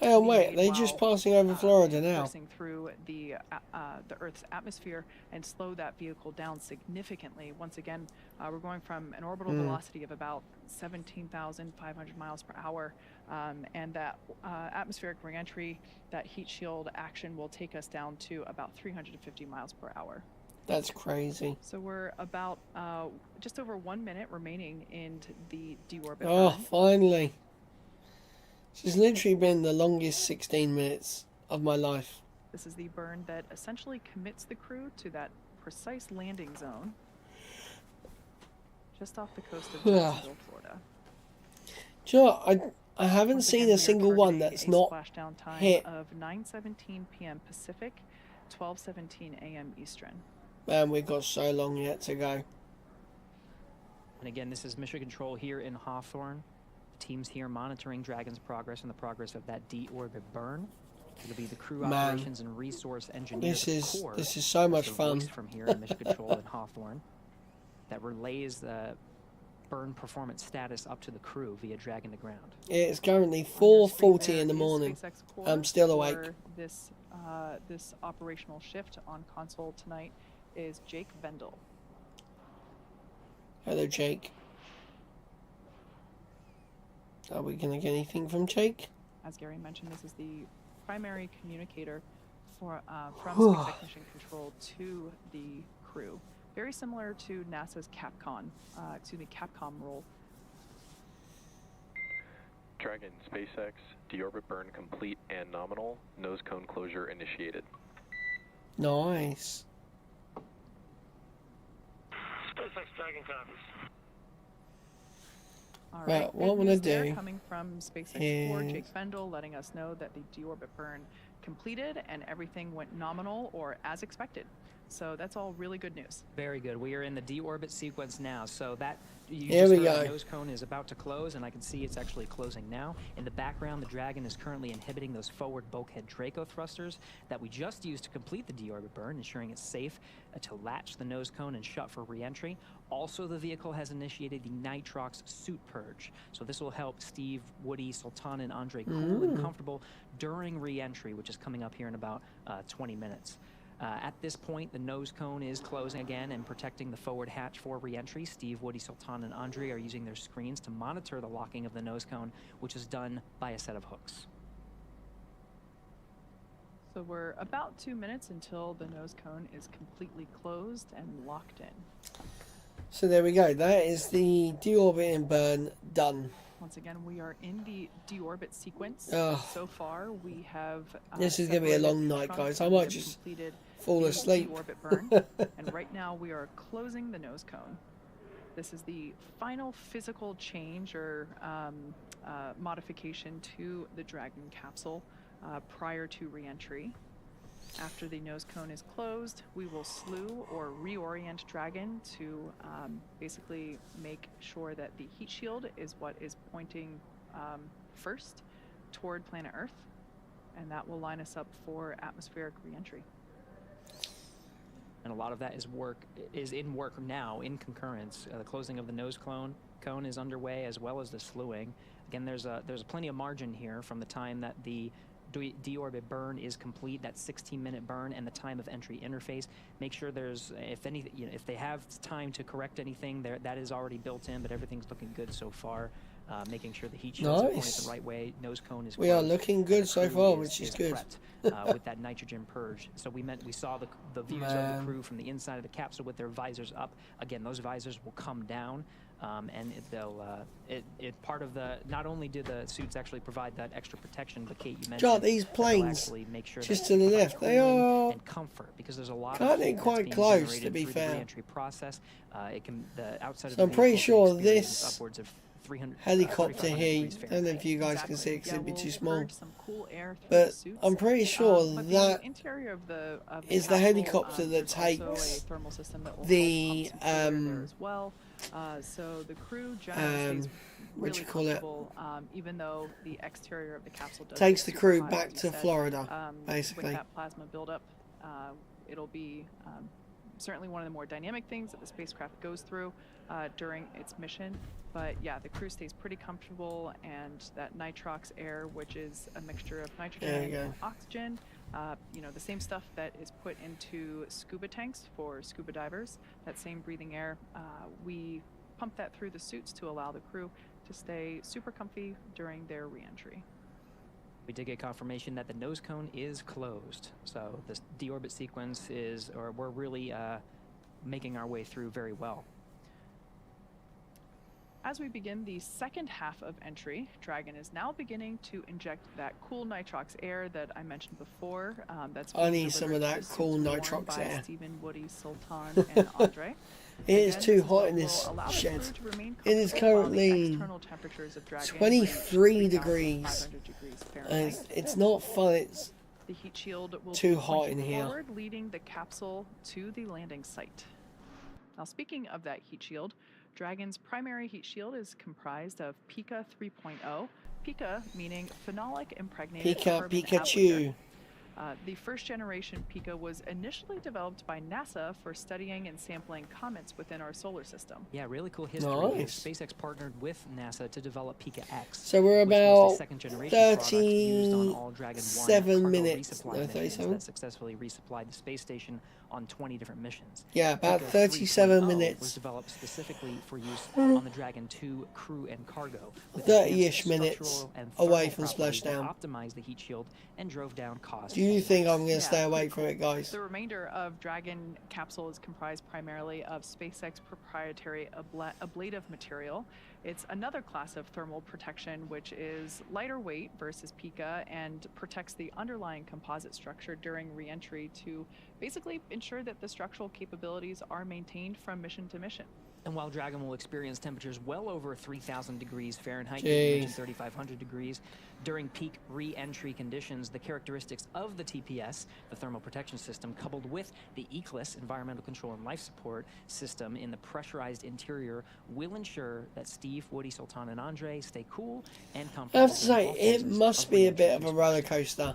Oh wait, they're just passing over Florida now. Passing through the Earth's atmosphere and slow that vehicle down significantly. Once again, we're going from an orbital velocity of about 17,500 miles per hour, and that atmospheric reentry, that heat shield action will take us down to about 350 miles per hour. That's crazy. So we're about just over 1 minute remaining in the deorbit. Oh, finally. This has literally been the longest 16 minutes of my life. This is the burn that essentially commits the crew to that precise landing zone just off the coast of Jacksonville, Florida. Do you know what? I haven't seen a single one that's not splashdown time hit. Of 9:17 p.m. Pacific, 12:17 a.m. Eastern. Man, we've got so long yet to go. And again, this is Mission Control here in Hawthorne. Teams here monitoring Dragon's progress and the progress of that deorbit burn. It'll be the crew operations and resource engineers. This is so much fun. From here in Mission Control in Hawthorne, that relays the burn performance status up to the crew via Dragon to ground. It's currently 4:40 in the morning. I'm still awake. This operational shift on console tonight is Jake Vendel. Hello, Jake. Are we going to get anything from Jake? As Gary mentioned, this is the primary communicator for from SpaceX Mission Control to the crew. Very similar to NASA's Capcom role. Dragon, SpaceX, deorbit burn complete and nominal. Nose cone closure initiated. Nice. SpaceX Dragon copies. All right, right, what I'm going to do coming from SpaceX 4, Jake Vendel, letting us know that the deorbit burn completed and everything went nominal or as expected. So that's all really good news. Very good. We are in the deorbit sequence now. So that Here we go. The nose cone is about to close, and I can see it's actually closing now. In the background, the Dragon is currently inhibiting those forward bulkhead Draco thrusters that we just used to complete the deorbit burn, ensuring it's safe to latch the nose cone and shut for re-entry. Also, the vehicle has initiated the nitrox suit purge. So this will help Steve, Woody, Sultan, and Andre cool and comfortable during re-entry, which is coming up here in about 20 minutes. At this point, the nose cone is closing again and protecting the forward hatch for re-entry. Steve, Woody, Sultan, and Andre are using their screens to monitor the locking of the nose cone, which is done by a set of hooks. So we're about 2 minutes until the nose cone is completely closed and locked in. So there we go. That is the deorbiting burn done. Once again, we are in the deorbit sequence. Oh. So far, we have... This is going to be a long night, guys. I might just fall asleep. Deorbit burn, and right now we are closing the nose cone. This is the final physical change or modification to the Dragon capsule prior to re-entry. After the nose cone is closed, we will slew or reorient Dragon to basically make sure that the heat shield is what is pointing first toward planet Earth, and that will line us up for atmospheric re-entry. And a lot of that is in work now in concurrence. The closing of the nose cone is underway, as well as the slewing. Again, there's plenty of margin here from the time that the deorbit burn is complete, that 16-minute burn, and the time of entry interface. Make sure there's, if they have time to correct anything, that is already built in, but everything's looking good so far. Making sure the heat shields are pointed the right way, nose cone is closed. We are looking good so far, which is good. With that nitrogen purge. So we saw the views of the crew from the inside of the capsule with their visors up. Again, those visors will come down. And part of the, not only do the suits actually provide that extra protection, but Kate, you mentioned these planes make sure just to the left, they are and comfort, because there's a lot kind of of quite close, to be fair. Re-entry process. It can the outside. So of the I'm pretty sure experience this upwards of 300, helicopter here, I don't know if you guys can see it because it'd be too small, but I'm pretty sure that is the helicopter that takes the so the crew generally stays what really you call it, even though the exterior of the capsule does takes the crew hot, back to Florida, basically. With that plasma buildup, it'll be certainly one of the more dynamic things that the spacecraft goes through during its mission. But yeah, the crew stays pretty comfortable, and that nitrox air, which is a mixture of nitrogen and oxygen, the same stuff that is put into scuba tanks for scuba divers, that same breathing air, we pump that through the suits to allow the crew to stay super comfy during their re-entry. We did get confirmation that the nose cone is closed. So this deorbit sequence we're really making our way through very well. As we begin the second half of entry, Dragon is now beginning to inject that cool nitrox air that I mentioned before. I need some of that cool nitrox air. Stephen, Woody, Sultan, and Andre. It is too hot in this shed. It is currently 23 degrees. And it's not fun. It's the heat shield will too hot in here. Forward, leading the capsule to the landing site. Now, speaking of that heat shield, Dragon's primary heat shield is comprised of Pica 3.0. Pica meaning phenolic impregnated carbon Pikachu. The first generation Pica was initially developed by NASA for studying and sampling comets within our solar system. Yeah, really cool history. Nice. SpaceX partnered with NASA to develop Pica X. So we're about 37 minutes. No, 37. That successfully resupplied the space station on 20 different missions. Yeah, about 37 was minutes. developed specifically for use on the Dragon 2 crew and cargo. 30-ish minutes away from Splashdown. Optimized the heat shield and drove down costs. Do you think I'm going to stay away from it, guys? The remainder of Dragon capsule is comprised primarily of SpaceX proprietary ablative material. It's another class of thermal protection, which is lighter weight versus Pica and protects the underlying composite structure during re-entry to basically ensure that the structural capabilities are maintained from mission to mission. And while Dragon will experience temperatures well over 3,000 degrees Fahrenheit, 3,500 degrees, during peak re-entry conditions, the characteristics of the TPS, the thermal protection system, coupled with the ECLIS, environmental control and life support system in the pressurized interior, will ensure that Steve, Woody, Sultan, and Andre stay cool and comfortable. I have to say, it must be a bit of a roller coaster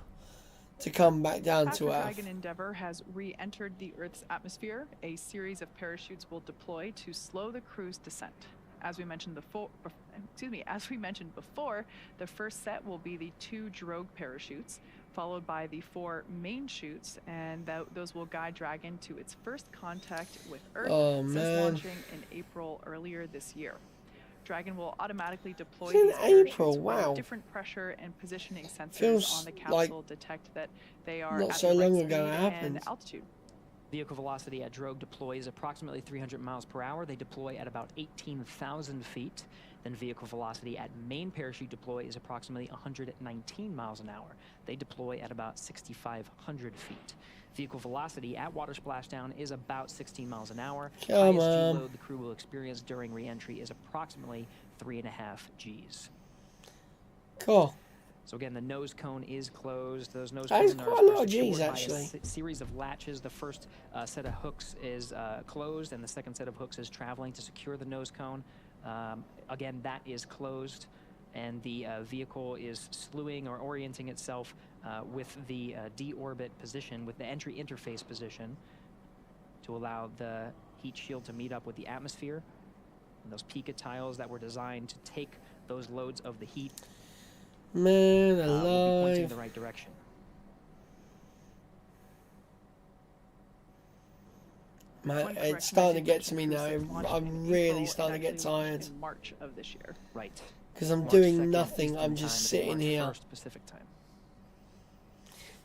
to come back down to Earth. Dragon Endeavour has re-entered the Earth's atmosphere, a series of parachutes will deploy to slow the crew's descent. As we mentioned before, the first set will be the 2 drogue parachutes, followed by the 4 main chutes, and those will guide Dragon to its first contact with Earth since launching in April earlier this year. Dragon will automatically deploy these parachutes with different pressure and positioning sensors on the capsule detect that they are at the right speed and altitude. Vehicle velocity at drogue deploy is approximately 300 miles per hour. They deploy at about 18,000 feet. Then vehicle velocity at main parachute deploy is approximately 119 miles an hour. They deploy at about 6,500 feet. Vehicle velocity at water splashdown is about 16 miles an hour. Highest G load the crew will experience during re-entry is approximately 3.5 Gs. Cool. So again, the nose cone is closed. Those nose cones are quite a lot of G's, actually. A series of latches. The first set of hooks is closed, and the second set of hooks is traveling to secure the nose cone. Again, that is closed, and the vehicle is slewing or orienting itself with the deorbit position, with the entry interface position, to allow the heat shield to meet up with the atmosphere. And those Pika tiles that were designed to take those loads of the heat Man will be alive. pointing in the right direction. Man, it's starting to get to me now. I'm really starting to get tired. In March of this year. Right. Because I'm doing nothing. I'm just sitting here. Pacific time.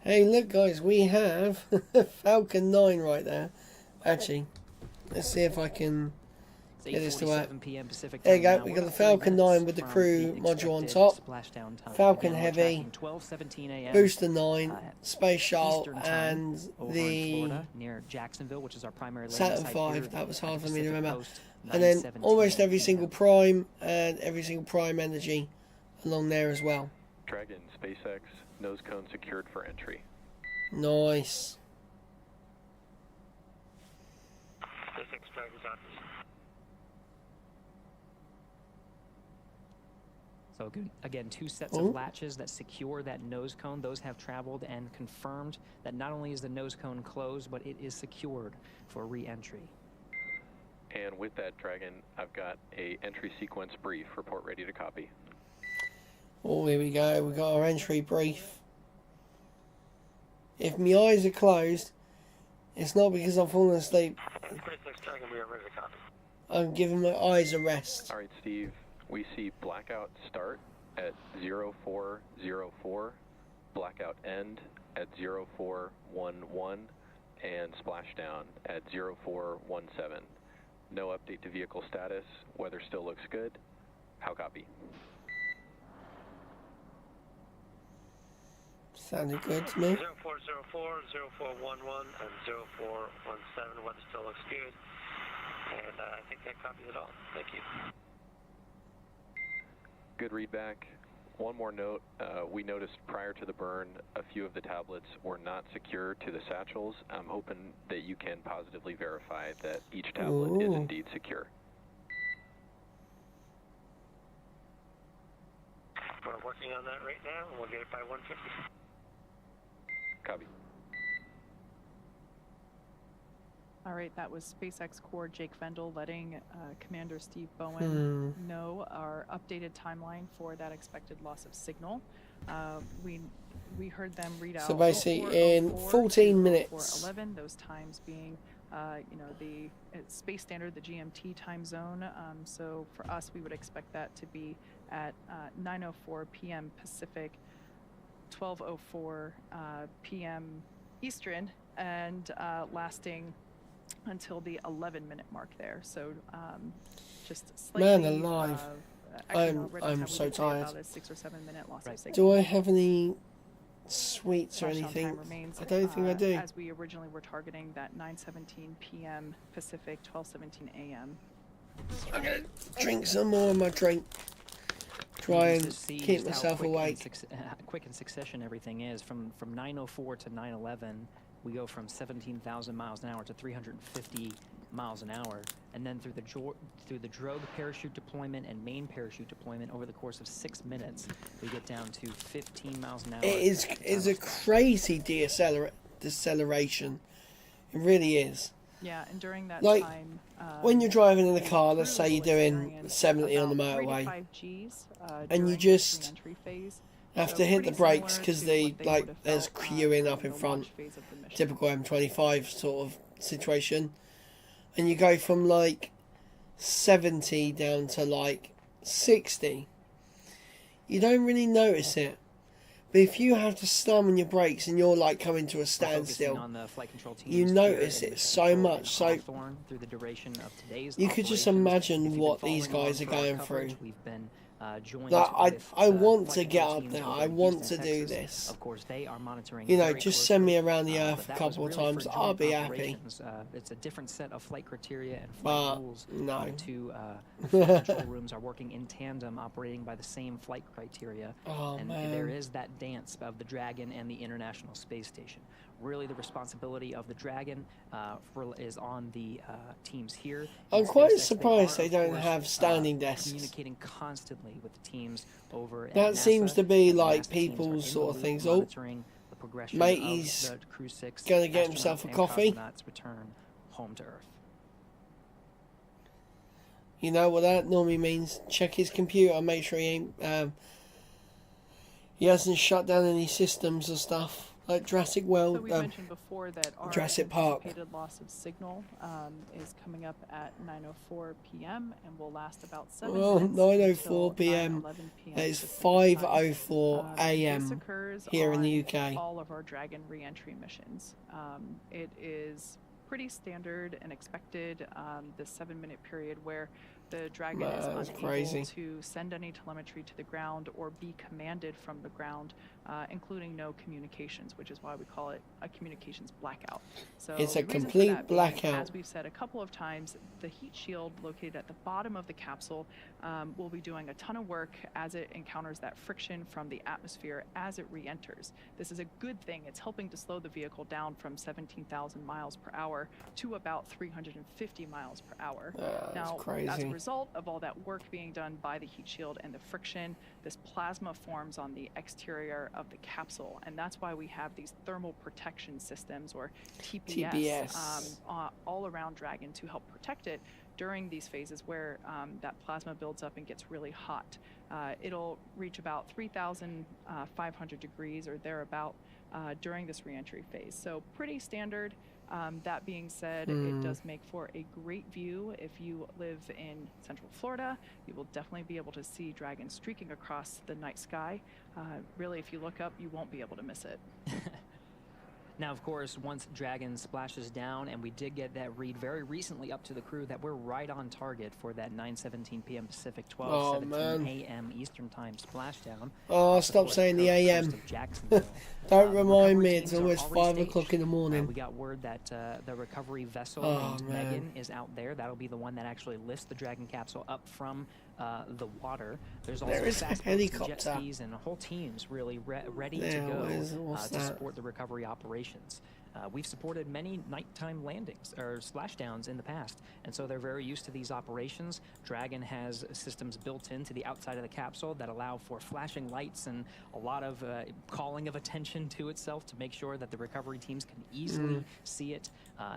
Hey, look, guys, we have Falcon 9 right there. Actually, let's see if I can get this to work. There you go. We got the Falcon 9 with the crew module on top. Falcon Heavy, Booster 9, Space Shuttle, and the near Jacksonville, which is our primary Saturn 5. That was hard for me to remember. And then almost every single Prime and every single Prime Energy along there as well. Dragon, SpaceX, nose cone secured for entry. Nice. SpaceX Dragon's out. So again, 2 sets of latches that secure that nose cone. Those have traveled and confirmed that not only is the nose cone closed, but it is secured for re-entry. And with that, Dragon, I've got a entry sequence brief. Report ready to copy. Oh, here we go. We got our entry brief. If my eyes are closed, it's not because I'm falling asleep. SpaceX Dragon, we are ready to copy. I'm giving my eyes a rest. All right, Steve. We see blackout start at 0404, blackout end at 0411, and splashdown at 0417. No update to vehicle status. Weather still looks good. How copy? Sounded good to me. 0404, 0411, and 0417. Weather still looks good. And I think that copies it all. Thank you. Good readback. One more note, we noticed prior to the burn, a few of the tablets were not secure to the satchels. I'm hoping that you can positively verify that each tablet is indeed secure. We're working on that right now, and we'll get it by 1:50. Copy. All right, that was SpaceX Core Jake Vendel letting Commander Steve Bowen know our updated timeline for that expected loss of signal. We heard them read out. So basically, in 14 minutes. 11, those times being, the space standard, the GMT time zone. So for us, we would expect that to be at 9:04 p.m. Pacific, 12:04 p.m. Eastern, and lasting until the 11-minute mark there. So just slightly. Man alive. I'm so tired. About a 6 or 7 minute loss of signal. Do I have any sweets or Splashdown anything? time remains, I don't think I do. As we originally were targeting that 9:17 p.m. Pacific, 12:17 a.m. I'm going to drink some more of my drink. Try and keep myself awake. Quick in succession everything is. From 9:04 to 9:11, we go from 17,000 miles an hour to 350 miles an hour, and then through the drogue parachute deployment and main parachute deployment over the course of 6 minutes, we get down to 15 miles an hour. It is a crazy deceleration. It really is. Yeah, and during that like, time, when you're driving in the car, let's say you're doing 70 on the motorway, and you just have to hit the brakes because there's queuing up in front, typical M25 sort of situation, and you go from like 70 down to like 60. You don't really notice it. But if you have to slam on your brakes and you're like coming to a standstill, you notice it so much. So you could just imagine what these guys are going through. Like, I want to get up there. I want to do this. You know, just send me around the earth a couple of times. I'll be happy. It's a different set of flight criteria and flight rules. No. Two control rooms are working in tandem, operating by the same flight criteria. And there is that dance of the Dragon and the International Space Station. Really, the responsibility of the Dragon is on the teams here. I'm quite surprised they don't have standing desks. Communicating constantly with the teams over at that NASA. seems to be like people's sort of things. Oh, mate, he's going to get himself a coffee. Return home to Earth. You know what that normally means? Check his computer, make sure he hasn't shut down any systems or stuff. Like Jurassic World, so we mentioned before that our Jurassic Park. Anticipated loss of signal is coming up at 9:04 p.m. and will last about 7 minutes. 9:04 p.m. That is 5:04 a.m. here in the UK. All of our Dragon re-entry missions. It is pretty standard and expected. The 7-minute period where the Dragon is unable to send any telemetry to the ground or be commanded from the ground, including no communications, which is why we call it a communications blackout. So it's a complete blackout. As we've said a couple of times, the heat shield located at the bottom of the capsule will be doing a ton of work as it encounters that friction from the atmosphere as it re-enters. This is a good thing. It's helping to slow the vehicle down from 17,000 miles per hour to about 350 miles per hour. Now, as a result of all that work being done by the heat shield and the friction, this plasma forms on the exterior of the capsule, and that's why we have these thermal protection systems, or TPS. All around Dragon to help protect it during these phases where that plasma builds up and gets really hot. It'll reach about 3,500 degrees or thereabout during this reentry phase. So pretty standard. That being said, it does make for a great view. If you live in Central Florida, you will definitely be able to see Dragon streaking across the night sky. Really, if you look up, you won't be able to miss it. Now, of course, once Dragon splashes down, and we did get that read very recently up to the crew that we're right on target for that 9:17 p.m. Pacific, 12:17 a.m. Eastern Time splashdown. Oh, stop saying the a.m. Don't remind me, it's always 5 o'clock in the morning. We got word that the recovery vessel named Megan is out there. That'll be the one that actually lifts the Dragon capsule up from the water. There's also a helicopter, jet skis, and whole teams really ready to go to support the recovery operations. We've supported many nighttime landings or splashdowns in the past, and so they're very used to these operations. Dragon has systems built into the outside of the capsule that allow for flashing lights and a lot of calling of attention to itself to make sure that the recovery teams can easily see it.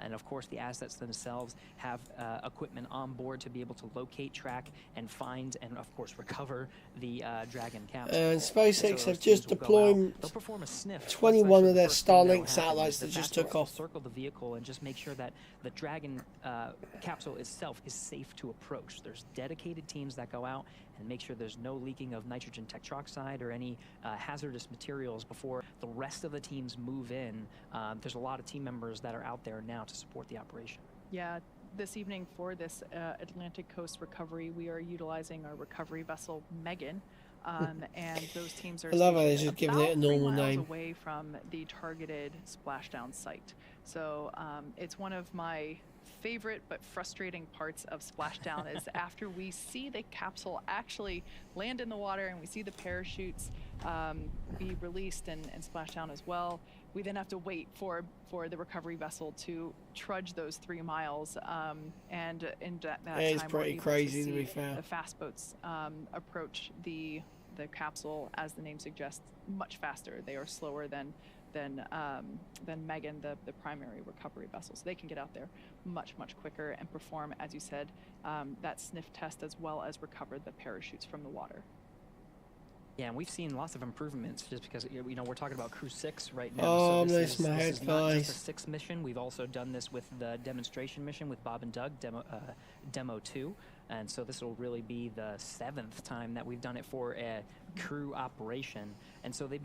And of course, the assets themselves have equipment on board to be able to locate, track, and find, and of course recover the Dragon capsule. And SpaceX have just deployed 21 of their Starlink satellites that just took off. Circle the vehicle and just make sure that the Dragon capsule itself is safe to approach. There's dedicated teams that go out and make sure there's no leaking of nitrogen tetroxide or any hazardous materials before the rest of the teams move in. There's a lot of team members that are out there now to support the operation. Yeah, this evening for this Atlantic Coast recovery, we are utilizing our recovery vessel Megan. And those teams are I love how they're just giving it a normal name. Away from the targeted splashdown site. So it's one of my favorite but frustrating parts of Splashdown is after we see the capsule actually land in the water and we see the parachutes be released and Splashdown as well, we then have to wait for the recovery vessel to trudge those 3 miles, and in that time it's pretty crazy to be fair. The fast boats approach the capsule, as the name suggests, much faster. They are slower than Megan, the primary recovery vessel, so they can get out there much quicker and perform, as you said, that sniff test as well as recover the parachutes from the water. Yeah, and we've seen lots of improvements just because, you know, we're talking about Crew 6 right now. Oh, so this is my head, this is guys. not just a 6th mission. We've also done this with the demonstration mission with Bob and Doug, Demo 2. And so this will really be the 7th time that we've done it for a crew operation. And so the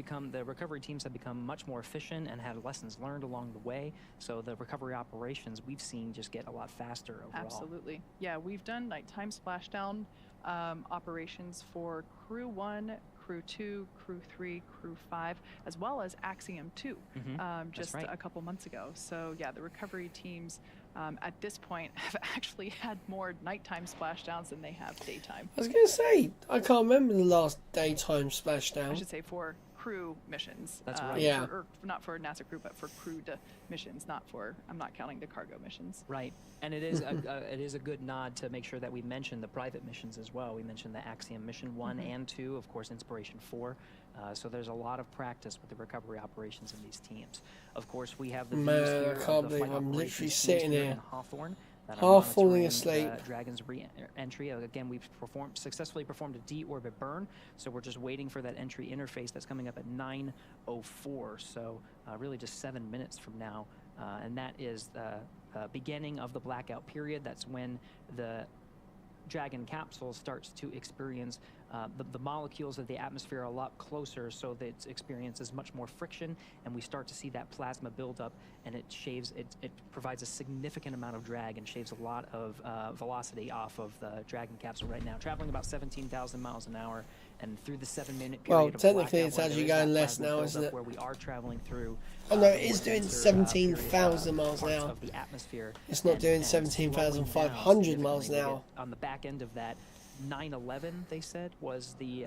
recovery teams have become much more efficient and had lessons learned along the way. So the recovery operations we've seen just get a lot faster overall. Absolutely. Yeah, we've done nighttime splashdown operations for Crew 1, Crew 2, Crew 3, Crew 5, as well as Axiom 2, just a couple months ago. So yeah, the recovery teams at this point have actually had more nighttime splashdowns than they have daytime. I was going to say, I can't remember the last daytime splashdown. I should say for crew missions. That's right. Yeah. Or not for NASA crew, but for crewed missions, I'm not counting the cargo missions. Right. And it is it is a good nod to make sure that we mention the private missions as well. We mentioned the Axiom mission 1 and 2, of course, Inspiration 4. So there's a lot of practice with the recovery operations in these teams. Of course, we have the views here I can't of the believe flight I'm literally operations sitting teams here, in Hawthorne. half falling asleep. Dragon's re-entry. Again, we've successfully performed a deorbit burn, so we're just waiting for that entry interface that's coming up at 9:04. So really just 7 minutes from now, and that is the beginning of the blackout period. That's when the Dragon capsule starts to experience the molecules of the atmosphere a lot closer, so that it experiences much more friction, and we start to see that plasma build up, and it provides a significant amount of drag and shaves a lot of velocity off of the Dragon capsule right now, traveling about 17,000 miles an hour, and through the 7-minute period. Well, of technically blackout, it's where actually there is going that less plasma now, buildup isn't it? Where we are traveling through. Oh no, it is doing denser, 17,000 miles an parts hour. of the atmosphere. It's not doing slowing 17,500 down miles an significantly. hour. On the back end of that, 9/11, they said, was the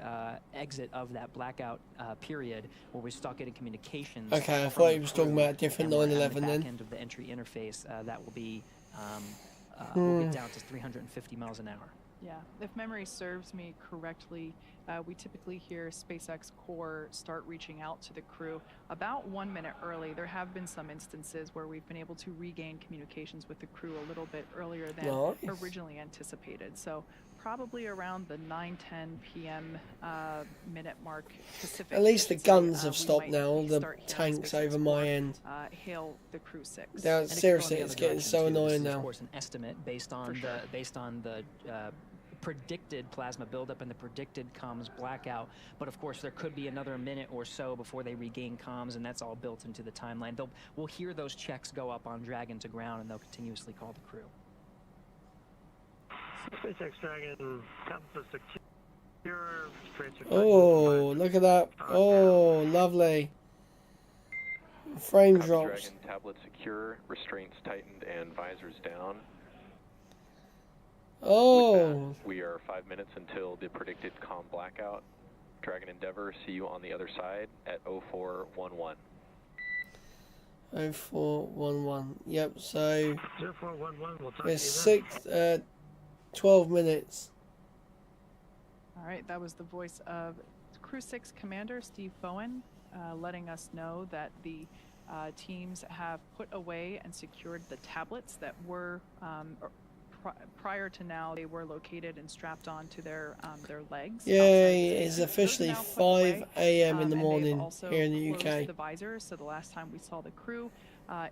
exit of that blackout period where we stopped getting communications. Okay, I from thought the he was talking crew, about a different and we're on 9/11 the then. back end of the entry interface, that will be we'll get down to 350 miles an hour. Yeah, if memory serves me correctly, we typically hear SpaceX core start reaching out to the crew about 1 minute early. There have been some instances where we've been able to regain communications with the crew a little bit earlier than originally anticipated. So probably around the 9:10 p.m. Minute mark Pacific. At least the guns have stopped now, the tanks over my end. Hail the Crew 6. Seriously, it's getting so annoying now. Of course, an estimate based on the predicted plasma buildup and the predicted comms blackout, but of course there could be another minute or so before they regain comms, and that's all built into the timeline. We'll hear those checks go up on Dragon to ground, and they'll continuously call the crew. SpaceX Dragon campus secure. Oh, look at that. Oh, lovely. Frame drops. Dragon tablet secure, restraints tightened, and visors down. Oh. We are 5 minutes until the predicted comm blackout. Dragon Endeavor, see you on the other side at 0411. 0411. Yep, so 0411, we'll talk there's 12 minutes. All right, that was the voice of Crew 6 Commander Steve Bowen, letting us know that the teams have put away and secured the tablets that were prior to now. They were located and strapped onto their legs. Yay, it's officially 5 a.m. in the morning here in the UK. The visors, so the last time we saw the crew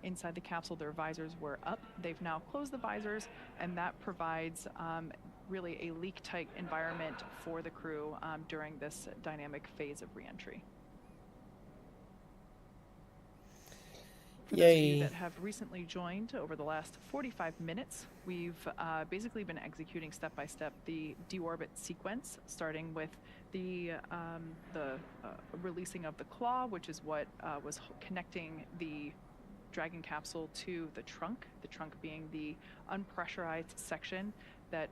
inside the capsule, their visors were up. They've now closed the visors, and that provides really a leak-tight environment for the crew during this dynamic phase of reentry. For those of you that have recently joined over the last 45 minutes, we've basically been executing step-by-step the deorbit sequence, starting with the releasing of the claw, which is what was connecting the Dragon capsule to the trunk being the unpressurized section that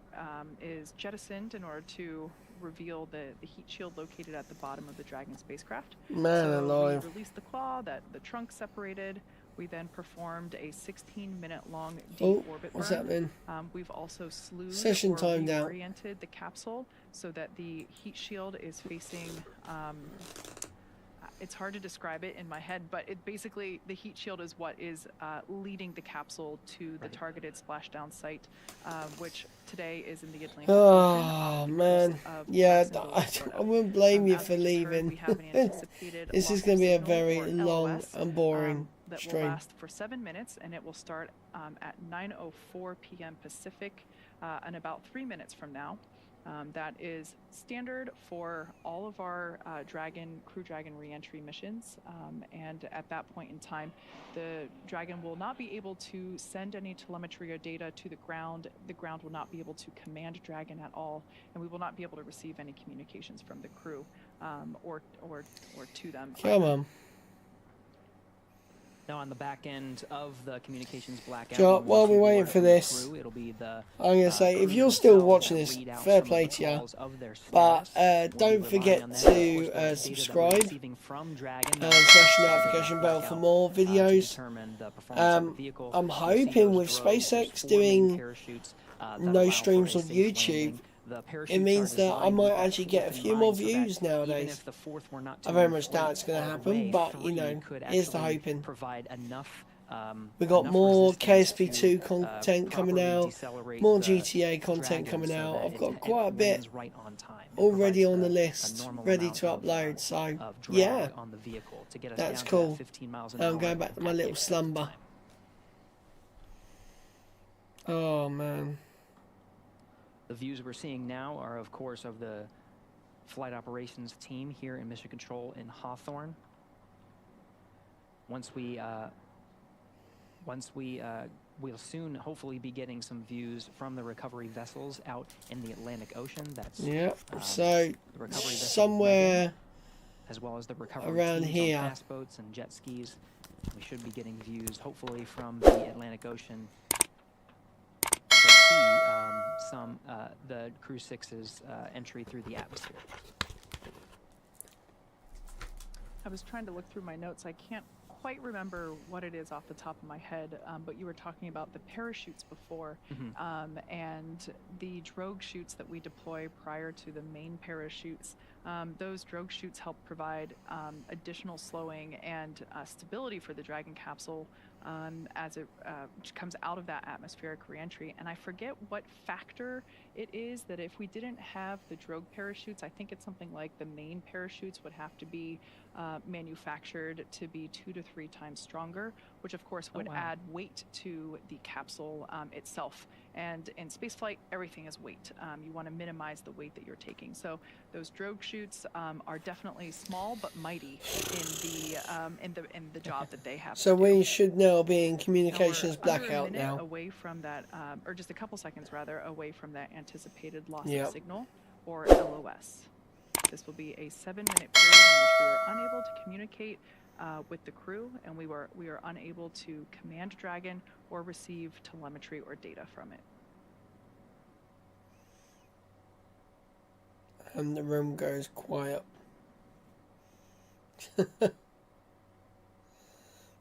is jettisoned in order to reveal the heat shield located at the bottom of the Dragon spacecraft. Man alive. We released the claw, that the trunk separated. We then performed a 16-minute long deep orbit what's burn. happening? We've also slewed Session or timed out. reoriented the capsule so that the heat shield is facing it's hard to describe it in my head, but it basically, the heat shield is what is leading the capsule to the targeted splashdown site, which today is in the Atlantic Ocean. Man. Yeah, I wouldn't blame you for leaving. This is going to be a very long and boring that stream. will last for 7 minutes, and it will start at 9:04 p.m. Pacific, and about 3 minutes from now. That is standard for all of our Crew Dragon reentry missions, and at that point in time, the Dragon will not be able to send any telemetry or data to the ground. The ground will not be able to command Dragon at all, and we will not be able to receive any communications from the crew or to them. Come on. Now on the back end of the communications blackout, Joe, while we're waiting for this, it'll be the, I'm going to say, if you're still watching this, fair play to you. But don't forget to subscribe and press the notification bell for more videos. I'm hoping with SpaceX doing no streams on YouTube, it means that I might actually get a few more views nowadays. I very much doubt it's going to happen, but you know, here's the hoping. We got more KSP2 content coming out, more GTA content coming out. I've got quite a bit already on the list, ready to upload. So yeah, that's cool. I'm going back to my little slumber. Oh man. The views we're seeing now are, of course, of the flight operations team here in Mission Control in Hawthorne. We'll soon hopefully be getting some views from the recovery vessels out in the Atlantic Ocean. That's so somewhere as well as the recovery around here, fast boats and jet skis. We should be getting views hopefully from the Atlantic Ocean. The Crew 6's entry through the atmosphere. I was trying to look through my notes. I can't quite remember what it is off the top of my head, but you were talking about the parachutes before, and the drogue chutes that we deploy prior to the main parachutes. Those drogue chutes help provide additional slowing and stability for the Dragon capsule as it comes out of that atmospheric reentry. And I forget what factor it is that if we didn't have the drogue parachutes, I think it's something like the main parachutes would have to be manufactured to be 2 to 3 times stronger, which of course would add weight to the capsule itself. And in spaceflight, everything is weight. You want to minimize the weight that you're taking. So those drogue chutes are definitely small but mighty in the job that they have. So we should now be in communications blackout now. Away from that, or just a couple seconds rather, away from that anticipated loss of signal, or LOS. This will be a 7-minute period in which we were unable to communicate with the crew, and we are unable to command Dragon or receive telemetry or data from it. And the room goes quiet.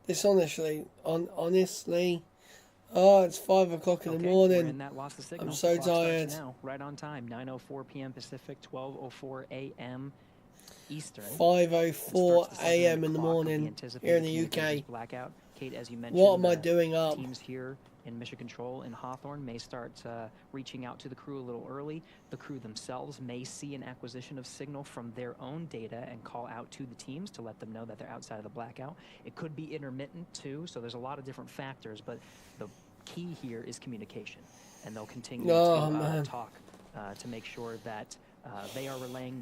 This honestly, it's 5 o'clock in the morning. I'm so tired. Now, right on time, 9:04 p.m. Pacific, 12:04 a.m. Eastern. 5:04 a.m. in the morning here in the UK. Blackout. Kate, as you mentioned, what am I doing up? Teams here in Mission Control in Hawthorne may start reaching out to the crew a little early. The crew themselves may see an acquisition of signal from their own data and call out to the teams to let them know that they're outside of the blackout. It could be intermittent too, so there's a lot of different factors, but the key here is communication, and they'll continue to talk to make sure that they are relaying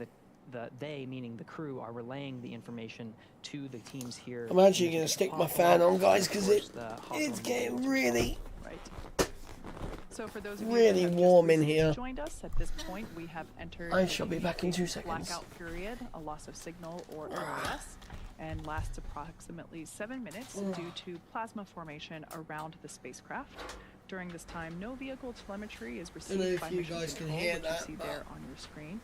they, meaning the crew, are relaying the information to the teams here. I'm actually going to stick my fan on, guys, because it's getting really, so for those of you really warm in here. Joined us at this point, we have entered. I shall be back in 2 seconds. Blackout period, a loss of signal or LOS. and lasts approximately 7 minutes due to plasma formation around the spacecraft. During this time, no vehicle telemetry is received by mission control, which you see there on your screen,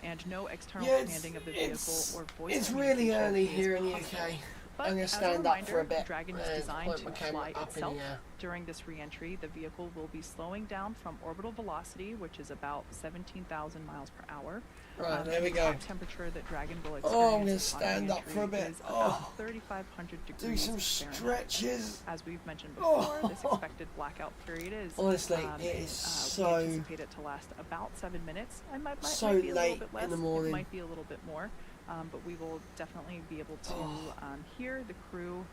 and no external commanding of the vehicle or voice. It's really early here in the possible. UK. But I'm going to as a stand up for a reminder, bit. Dragon is designed to fly up itself. in the air. During this re-entry, the vehicle will be slowing down from orbital velocity, which is about 17,000 miles per hour. Right, there we the go. top temperature that Dragon will experience Oh, I'm going to upon stand up for a re-entry bit. is about 3,500 degrees Do some Fahrenheit. stretches. As we've mentioned before, this expected blackout period is Honestly, it is so we anticipate it to last about 7 minutes. I might be so a little late bit less. in the morning. It might be a little bit more, but we will definitely be able to hear the crew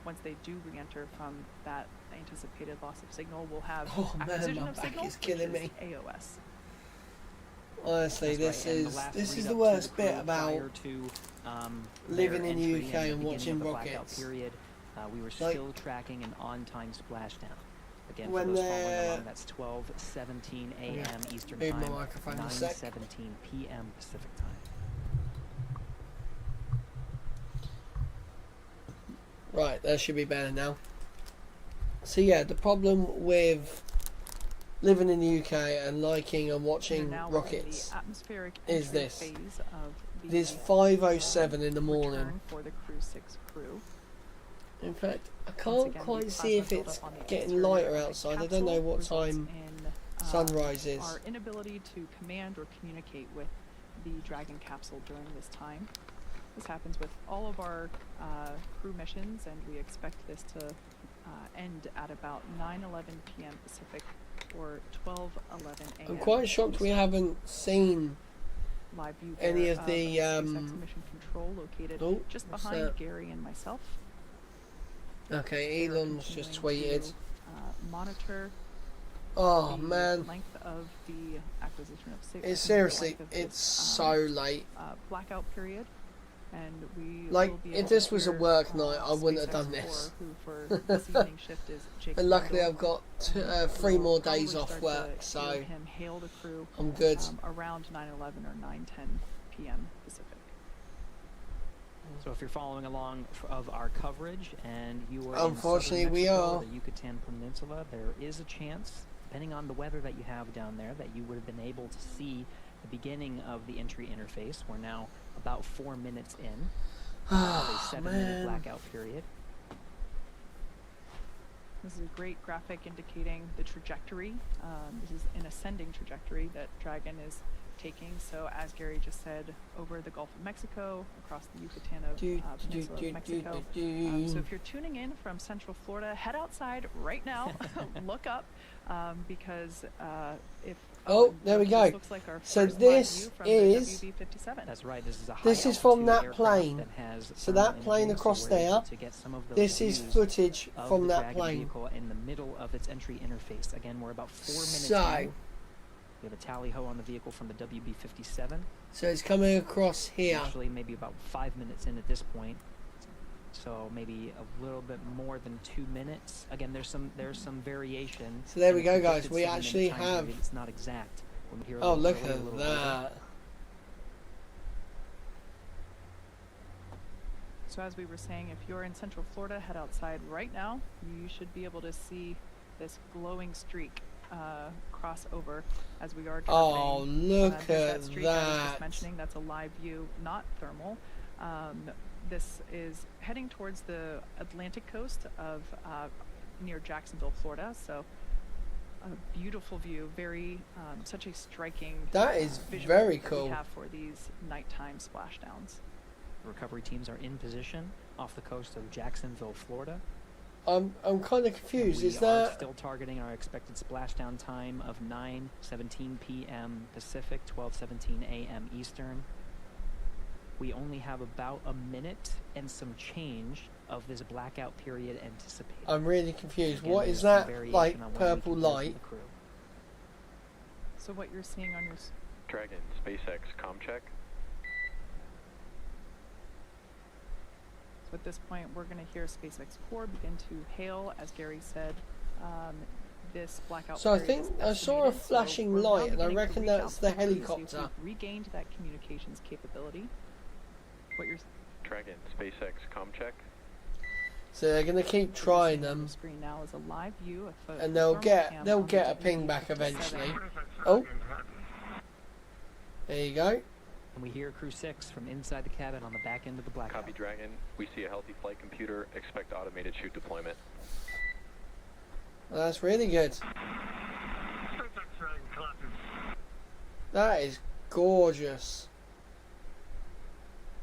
once they do re-enter from that anticipated loss of signal. We'll have acquisition my of back signal, is killing which me. is AOS. Honestly, That's this right. is the worst bit Prior about to, living their in the entry UK and the watching beginning of the blackout rockets. Period, we were Like, still tracking an on-time splashdown. Again, when for those following they're- along, that's 12:17 a.m. Eastern move my Time, microphone a sec. 9:17 p.m. Pacific Time. Right, that should be better now. So yeah, the problem with living in the UK and liking and watching Now rockets the atmospheric is entry this. phase of It the is 5:07 in the morning. return for the Crew 6 crew. In fact, I Once can't again, quite the see if plasma it's buildup on the getting exterior lighter of the outside. I don't know capsule what results time in, sunrise is. our inability to command or communicate with the Dragon capsule during this time. This happens with all of our crew missions, and we expect this to end at about 9:11 p.m. Pacific or 12:11 a.m. I'm quite shocked we haven't seen live view any there of the, SpaceX mission control located oh, just what's behind that? Gary and myself. Okay, They're Elon's just continuing tweeted. to, monitor Oh the man, length of the acquisition of signal. it's seriously, it's so late. Blackout period, and we Like, will be if able this to was a hear, work night, I wouldn't have SpaceX done this. Who for this evening shift is Jake But luckily, Randall. I've got 3 We'll more probably days off start work, to so hear him hail the crew I'm good. around 9:11 or 9:10 p.m. Pacific. So if you're following along of our coverage and you are Unfortunately, in southern we Mexico, are. or the Yucatan Peninsula, there is a chance, depending on the weather that you have down there, that you would have been able to see the beginning of the entry interface. We're now about 4 minutes in of a 7-minute blackout period. This is a great graphic indicating the trajectory. This is an ascending trajectory that Dragon is taking. So as Gary just said, over the Gulf of Mexico, across the Yucatan Peninsula of Mexico. So if you're tuning in from Central Florida, head outside right now, look up, because if there we this go. looks like our So first live this view from is- the WB-57. That's right. This is a This is from that plane. So that plane across there, this is footage of from the that Dragon plane. vehicle in the middle of its entry interface. Again, we're about 4 minutes So, in. We have a tally ho on the vehicle from the WB-57. so it's coming across here. Actually, maybe about 5 minutes in at this point. So maybe a little bit more than 2 minutes. Again, there's some variation. So there we in go, the guys. predicted We 7-minute actually time have- period. It's not exact. We're here a Oh, little look early, a at little later. that. So as we were saying, if you're in Central Florida, head outside right now. You should be able to see this glowing streak cross over as we are Oh, dropping. look There's at that streak I was that. just mentioning. That's a live view, not thermal. This is heading towards the Atlantic coast of near Jacksonville, Florida. So a beautiful view, very such a striking That is visual very that cool. we have for these nighttime splashdowns. Recovery teams are in position off the coast of Jacksonville, Florida. I'm kind of confused. We Is are that still targeting our expected splashdown time of 9:17 p.m. Pacific, 12:17 a.m. Eastern. We only have about a minute and some change of this blackout period anticipated. I'm really confused. Again, What is there's some that variation like on when we purple can hear from light? the crew. So what you're seeing on your Dragon, SpaceX, comm check. So at this point, we're going to hear SpaceX core begin to hail, as Gary said. This blackout. So I period think is I saw a estimated, so flashing we're now light, and I beginning to reckon reach out that's to the crew to see if helicopter. we've regained that communications capability. What you're Dragon, SpaceX com check. So they're gonna keep trying them, Screen now is a live view of and they'll get a ping back eventually. Oh, there you go. And we hear Crew 6 from inside the cabin on the back end of the blackout. Copy, Dragon. We see a healthy flight computer. Expect automated chute deployment. Well, that's really good. That is gorgeous.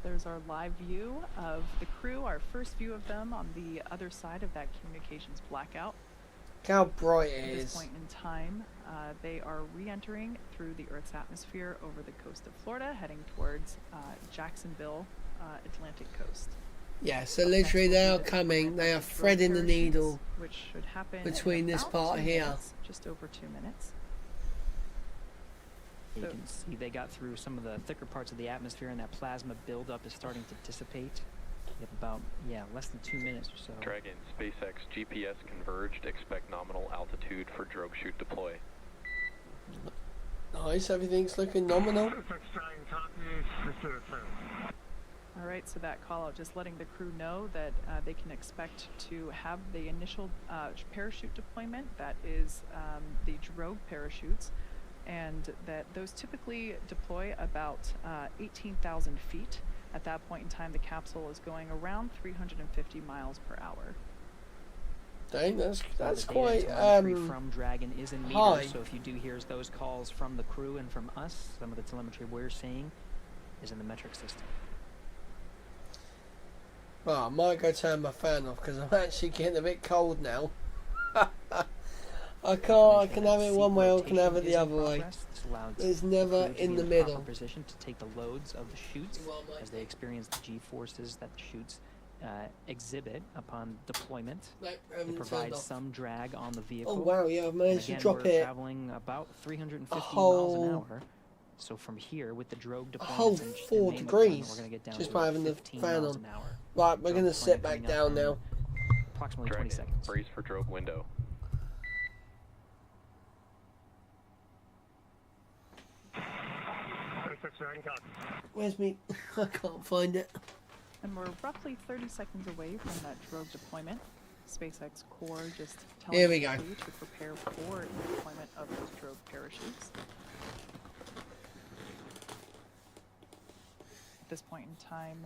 There's our live view of the crew, our first view of them on the other side of that communications blackout. Look how bright it At this is. point in time, they are re-entering through the Earth's atmosphere over the coast of Florida, heading towards Jacksonville, Atlantic coast. Yeah, so literally they are coming, they are threading the needle which should happen between in this about part 2 here. minutes, just over 2 minutes. You can see they got through some of the thicker parts of the atmosphere, and that plasma buildup is starting to dissipate. You have about, less than 2 minutes or so. Dragon, SpaceX GPS converged. Expect nominal altitude for drogue chute deploy. Nice, everything's looking nominal. Alright, so that call out just letting the crew know that they can expect to have the initial parachute deployment, that is the drogue parachutes, and that those typically deploy about 18,000 feet. At that point in time, the capsule is going around 350 miles per hour. Dang, that's The quite data telemetry from Dragon is in high. meters, so if you do hear those calls from the crew and from us, some of the telemetry we're seeing is in the metric system. Well, I might go turn my fan off because I'm actually getting a bit cold now. I can have it one way or I can have it the other way. It's never in the middle. Position to take the loads of the chutes as they experience the G-forces that the chutes exhibit upon deployment. Nope, It provides some drag on the vehicle. Oh wow, yeah, I've managed to drop we're it traveling about 350 a miles whole- an hour. So from here, with the drogue a deployment, whole and 4 main degrees deployment, we're going to get down just to by about having the 15 fan miles on. an hour. Right, we're Drogue gonna sit deployment back coming up down in now. Approximately 20 Dragon, seconds. brace for drogue window. Where's me? I can't find it. And we're roughly 30 seconds away from that drogue deployment. SpaceX Core just telling Here we the go. crew to prepare for the deployment of those drogue parachutes. At this point in time,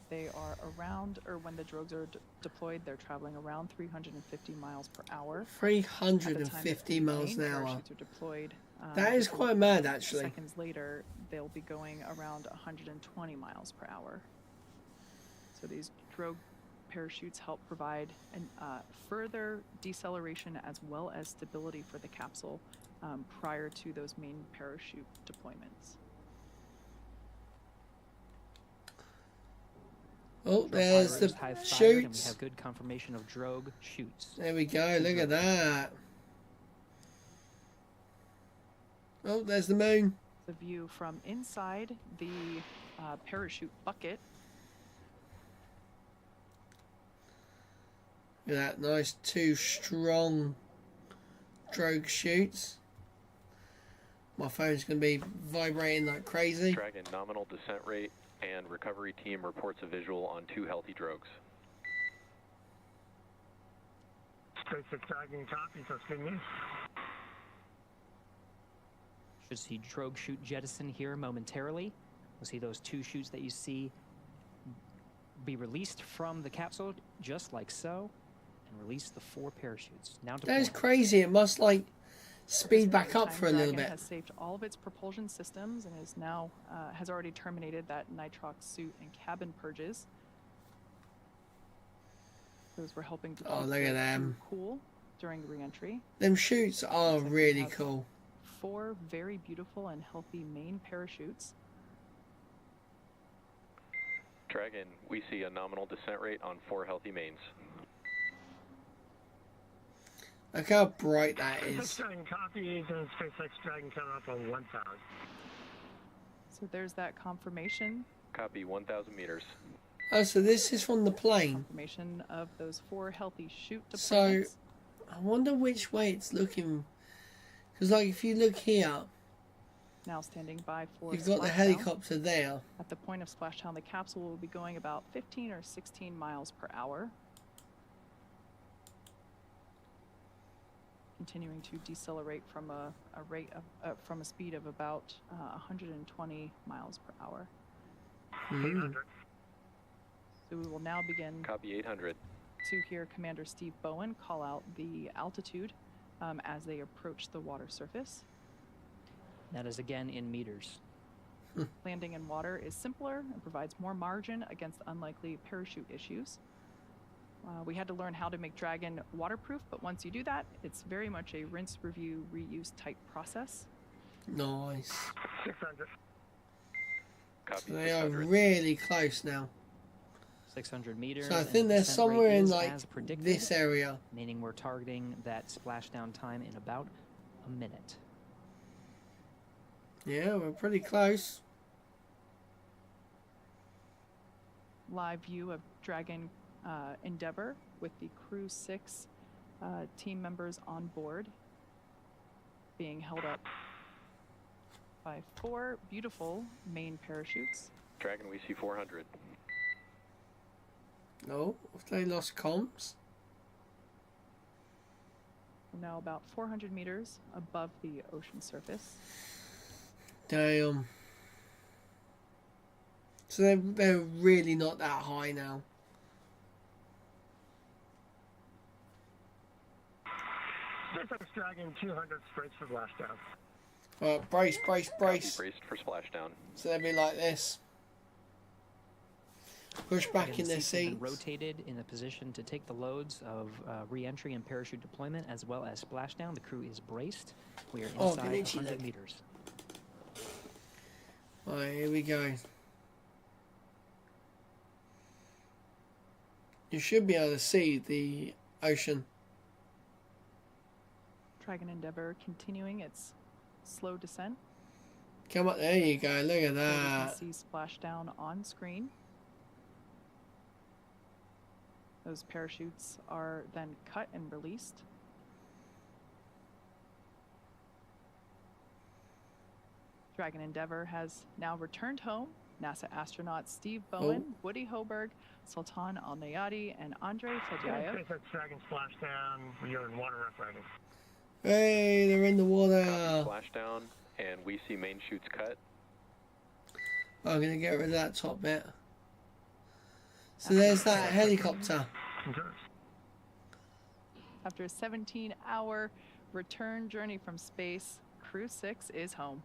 they are around, or when the drogues are deployed, they're traveling around 350 miles per hour. At the time that 350 the miles main an hour. parachutes are deployed, That is just quite mad, actually. seconds later, they'll be going around 120 miles per hour. So these drogue parachutes help provide an, further deceleration as well as stability for the capsule prior to those main parachute deployments. Oh, there's the High fired, and we chutes. have good confirmation of drogue chutes. There we go, look at that. Oh, there's the moon. The view from inside the parachute bucket. Look at that, nice 2 strong drogue chutes. My phone's going to be vibrating like crazy. Dragon, nominal descent rate, and recovery team reports a visual on 2 healthy drogues. SpaceX Dragon copy, that's good news. Should see drogue chute jettison here momentarily. We'll see those 2 chutes that you see be released from the capsule, just like so, and release the 4 parachutes. Now That is deploying. crazy, it must like speed back up for a little Dragon bit. has saved all of its propulsion systems and is now has already terminated that nitrox suit and cabin purges. Those were helping to Oh, keep look the at them. crew cool during re-entry. Them chutes are Looks like we really have cool. 4 very beautiful and healthy main parachutes. Dragon, we see a nominal descent rate on 4 healthy mains. Look how bright that SpaceX is. Dragon copy, and SpaceX Dragon coming up on 1,000. So there's that confirmation Copy, 1,000 meters. Oh, so this is from the plane. confirmation of those 4 healthy chute So, deployments. I wonder which way it's looking. Because, like, if you look here, Now standing by for You've got the splashdown. helicopter there. At the point of splashdown, the capsule will be going about 15 or 16 miles per hour. Continuing to decelerate from a rate of from a speed of about 120 miles per hour. 800. So we will now begin Copy 800. to hear Commander Steve Bowen call out the altitude as they approach the water surface. That is again in meters. Landing in water is simpler and provides more margin against unlikely parachute issues. We had to learn how to make Dragon waterproof, but once you do that, it's very much a rinse, review, reuse type process. Nice. 600. Copy So they are 600. really close now. 600 meters. So I and think the they're descent rate somewhere in is like as predicted, this area. meaning we're targeting that splashdown time in about a minute. Yeah, we're pretty close. Live view of Dragon Endeavour with the Crew 6 team members on board, being held up by 4 beautiful main parachutes. Dragon, we see 400. Oh, have they lost comms? We're now about 400 meters above the ocean surface. Damn. So they're really not that high now. SpaceX Dragon 200 sprays for splashdown. Alright, brace, brace, Copy, brace. braced for splashdown. So they'll be like this. Push back Again, in their the seats have seats. been rotated in the position to take the loads of re-entry and parachute deployment as well as splashdown. The crew is braced. We are Oh, inside good itchy 100 leg. meters. Alright, here we go. You should be able to see the ocean. Dragon Endeavour continuing its slow descent. Come up, there you go, look at There we that. can see splashdown on screen. Those parachutes are then cut and released. Dragon Endeavour has now returned home. NASA astronauts Steve Bowen, Woody Hoburg, Sultan Al-Nayati, and Andrei Fedyayev. SpaceX Dragon splashdown. We are in water rough riding. Hey, they're in the water. Copy splashdown, and we see main chutes cut. I'm going to get rid of that top bit. So there's that helicopter. After a 17-hour return journey from space, Crew 6 is home.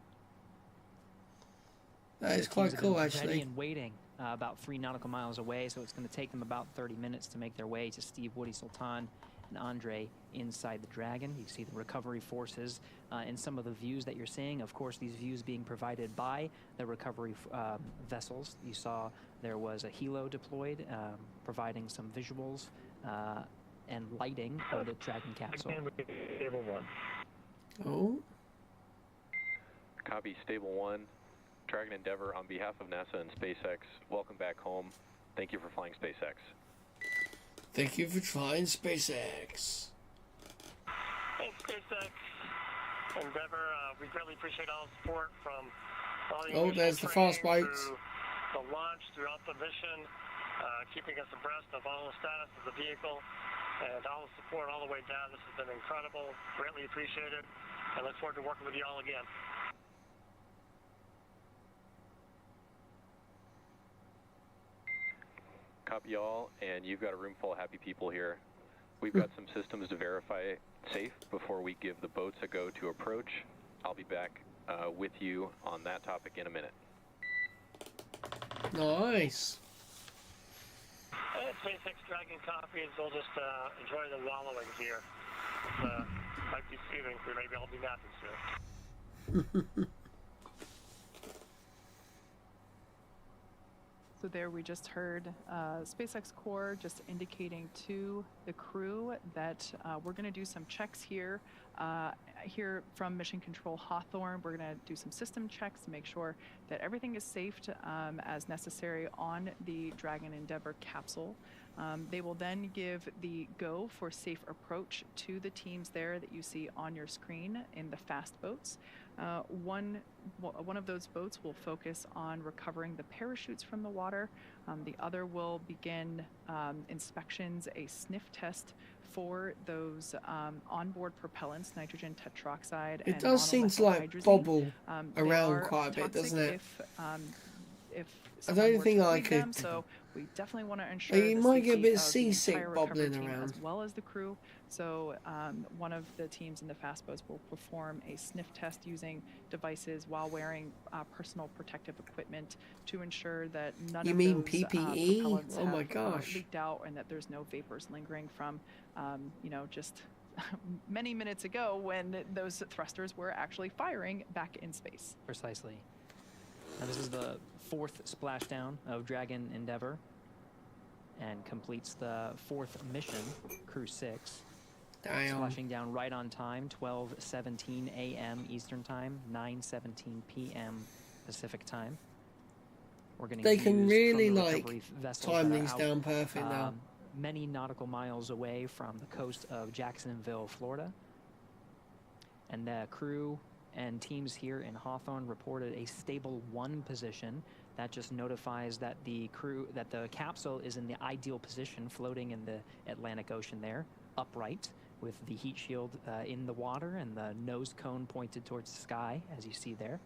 That is The quite teams have been cool, ready actually. and waiting about 3 nautical miles away, so it's going to take them about 30 minutes to make their way to Steve, Woody, Sultan, and Andre inside the Dragon. You see the recovery forces and some of the views that you're seeing. Of course, these views being provided by the recovery vessels. You saw there was a helo deployed, providing some visuals and lighting of the Dragon capsule. Again, we stable 1. Oh, Copy stable 1. Dragon Endeavour, on behalf of NASA and SpaceX, welcome back home. Thank you for flying SpaceX. thank you for trying SpaceX. Thanks, SpaceX Endeavour. We greatly appreciate all the support from all the Oh, there's the fast training boats. through the launch, throughout the mission, keeping us abreast of all the status of the vehicle, and all the support all the way down. This has been incredible. Greatly appreciated. I look forward to working with you all again. Copy all, and you've got a room full of happy people here. We've got some systems to verify safe before we give the boats a go to approach. I'll be back with you on that topic in a minute. Nice. SpaceX Dragon copies. We'll just enjoy the wallowing here. Might be soothing. We maybe I'll be napping soon. So there we just heard SpaceX Core just indicating to the crew that we're going to do some checks here. Here from Mission Control Hawthorne, we're going to do some system checks to make sure that everything is safe as necessary on the Dragon Endeavour capsule. They will then give the go for safe approach to the teams there that you see on your screen in the fast boats. One of those boats will focus on recovering the parachutes from the water. The other will begin inspections, a sniff test for those onboard propellants, nitrogen tetroxide. It does seem to like bobble around quite a bit, doesn't it? If I don't think I could. Them, so we definitely want to ensure you might get a bit of seasick bobbling around, as well as the crew. So one of the teams in the fast boats will perform a sniff test using devices while wearing personal protective equipment to ensure that none of those PPE? propellants oh my have gosh. leaked out, and that there's no vapors lingering from, just many minutes ago when those thrusters were actually firing back in space. Precisely. Now this is the 4th splashdown of Dragon Endeavour and completes the 4th mission, Crew 6. Damn. Splashing down right on time, 12:17 a.m. Eastern Time, 9:17 p.m. Pacific Time. We're getting they can really time these down perfect now. Many nautical miles away from the coast of Jacksonville, Florida. And the crew and teams here in Hawthorne reported a stable 1 position. That just notifies that the capsule is in the ideal position, floating in the Atlantic Ocean there, upright, with the heat shield in the water and the nose cone pointed towards the sky, as you see there.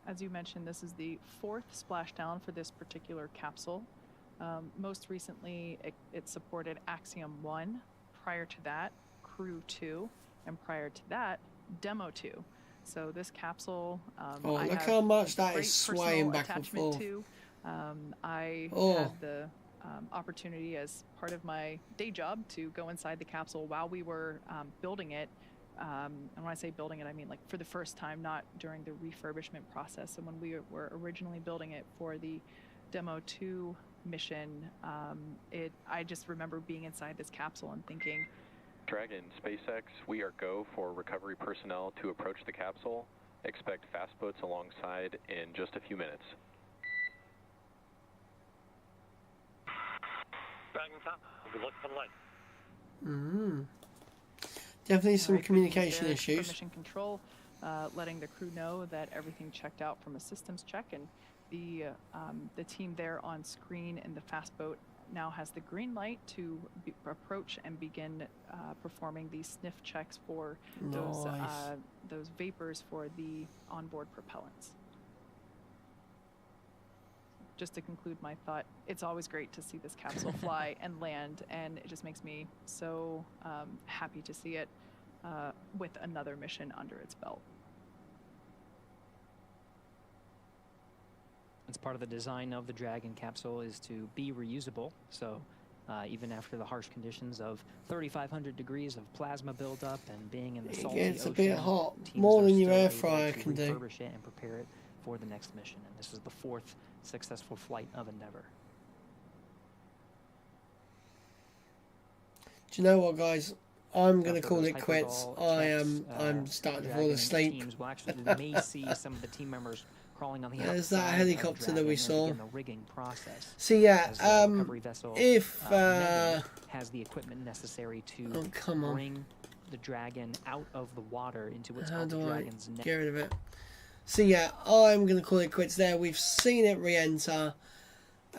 As you mentioned, this is the 4th splashdown for this particular capsule. Most recently, it supported Axiom 1. Prior to that, Crew 2. And prior to that, Demo 2. So this capsule, look how much that is swaying back and forth. I had the opportunity as part of my day job to go inside the capsule while we were building it. And when I say building it, I mean like for the first time, not during the refurbishment process. And when we were originally building it for the Demo 2 mission, I just remember being inside this capsule and thinking, Dragon, SpaceX, we are go for recovery personnel to approach the capsule. Expect fast boats alongside in just a few minutes. Dragon top, we'll be looking for the light. Definitely some communication issues. Mission control, letting the crew know that everything checked out from a systems check, and the team there on screen in the fast boat now has the green light to approach and begin performing these sniff checks for those vapors for the onboard propellants. Just to conclude my thought, it's always great to see this capsule fly and land, and it just makes me so happy to see it with another mission under its belt. It's part of the design of the Dragon capsule is to be reusable. So even after the harsh conditions of 3,500 degrees of plasma buildup and being in the salty ocean, it's a bit hot, more than your air fryer can do. Refurbish it and prepare it for the next mission. And this is the 4th successful flight of Endeavour. Do you know what, guys? I'm going to call it quits. I'm starting to fall asleep. Teams will actually may see some of the team members crawling on the There's that helicopter that we saw. The rigging process. So yeah, if has the equipment necessary to bring the Dragon out of the water into what's How called do the I Dragon's neck. get rid of it? So yeah, I'm going to call it quits there. We've seen it re-enter.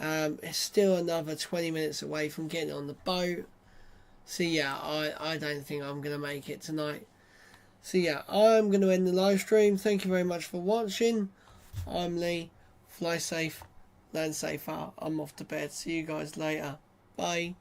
It's still another 20 minutes away from getting on the boat. So yeah, I don't think I'm going to make it tonight. So yeah, I'm going to end the live stream. Thank you very much for watching. I'm Lee. Fly safe, land safer. I'm off to bed. See you guys later. Bye.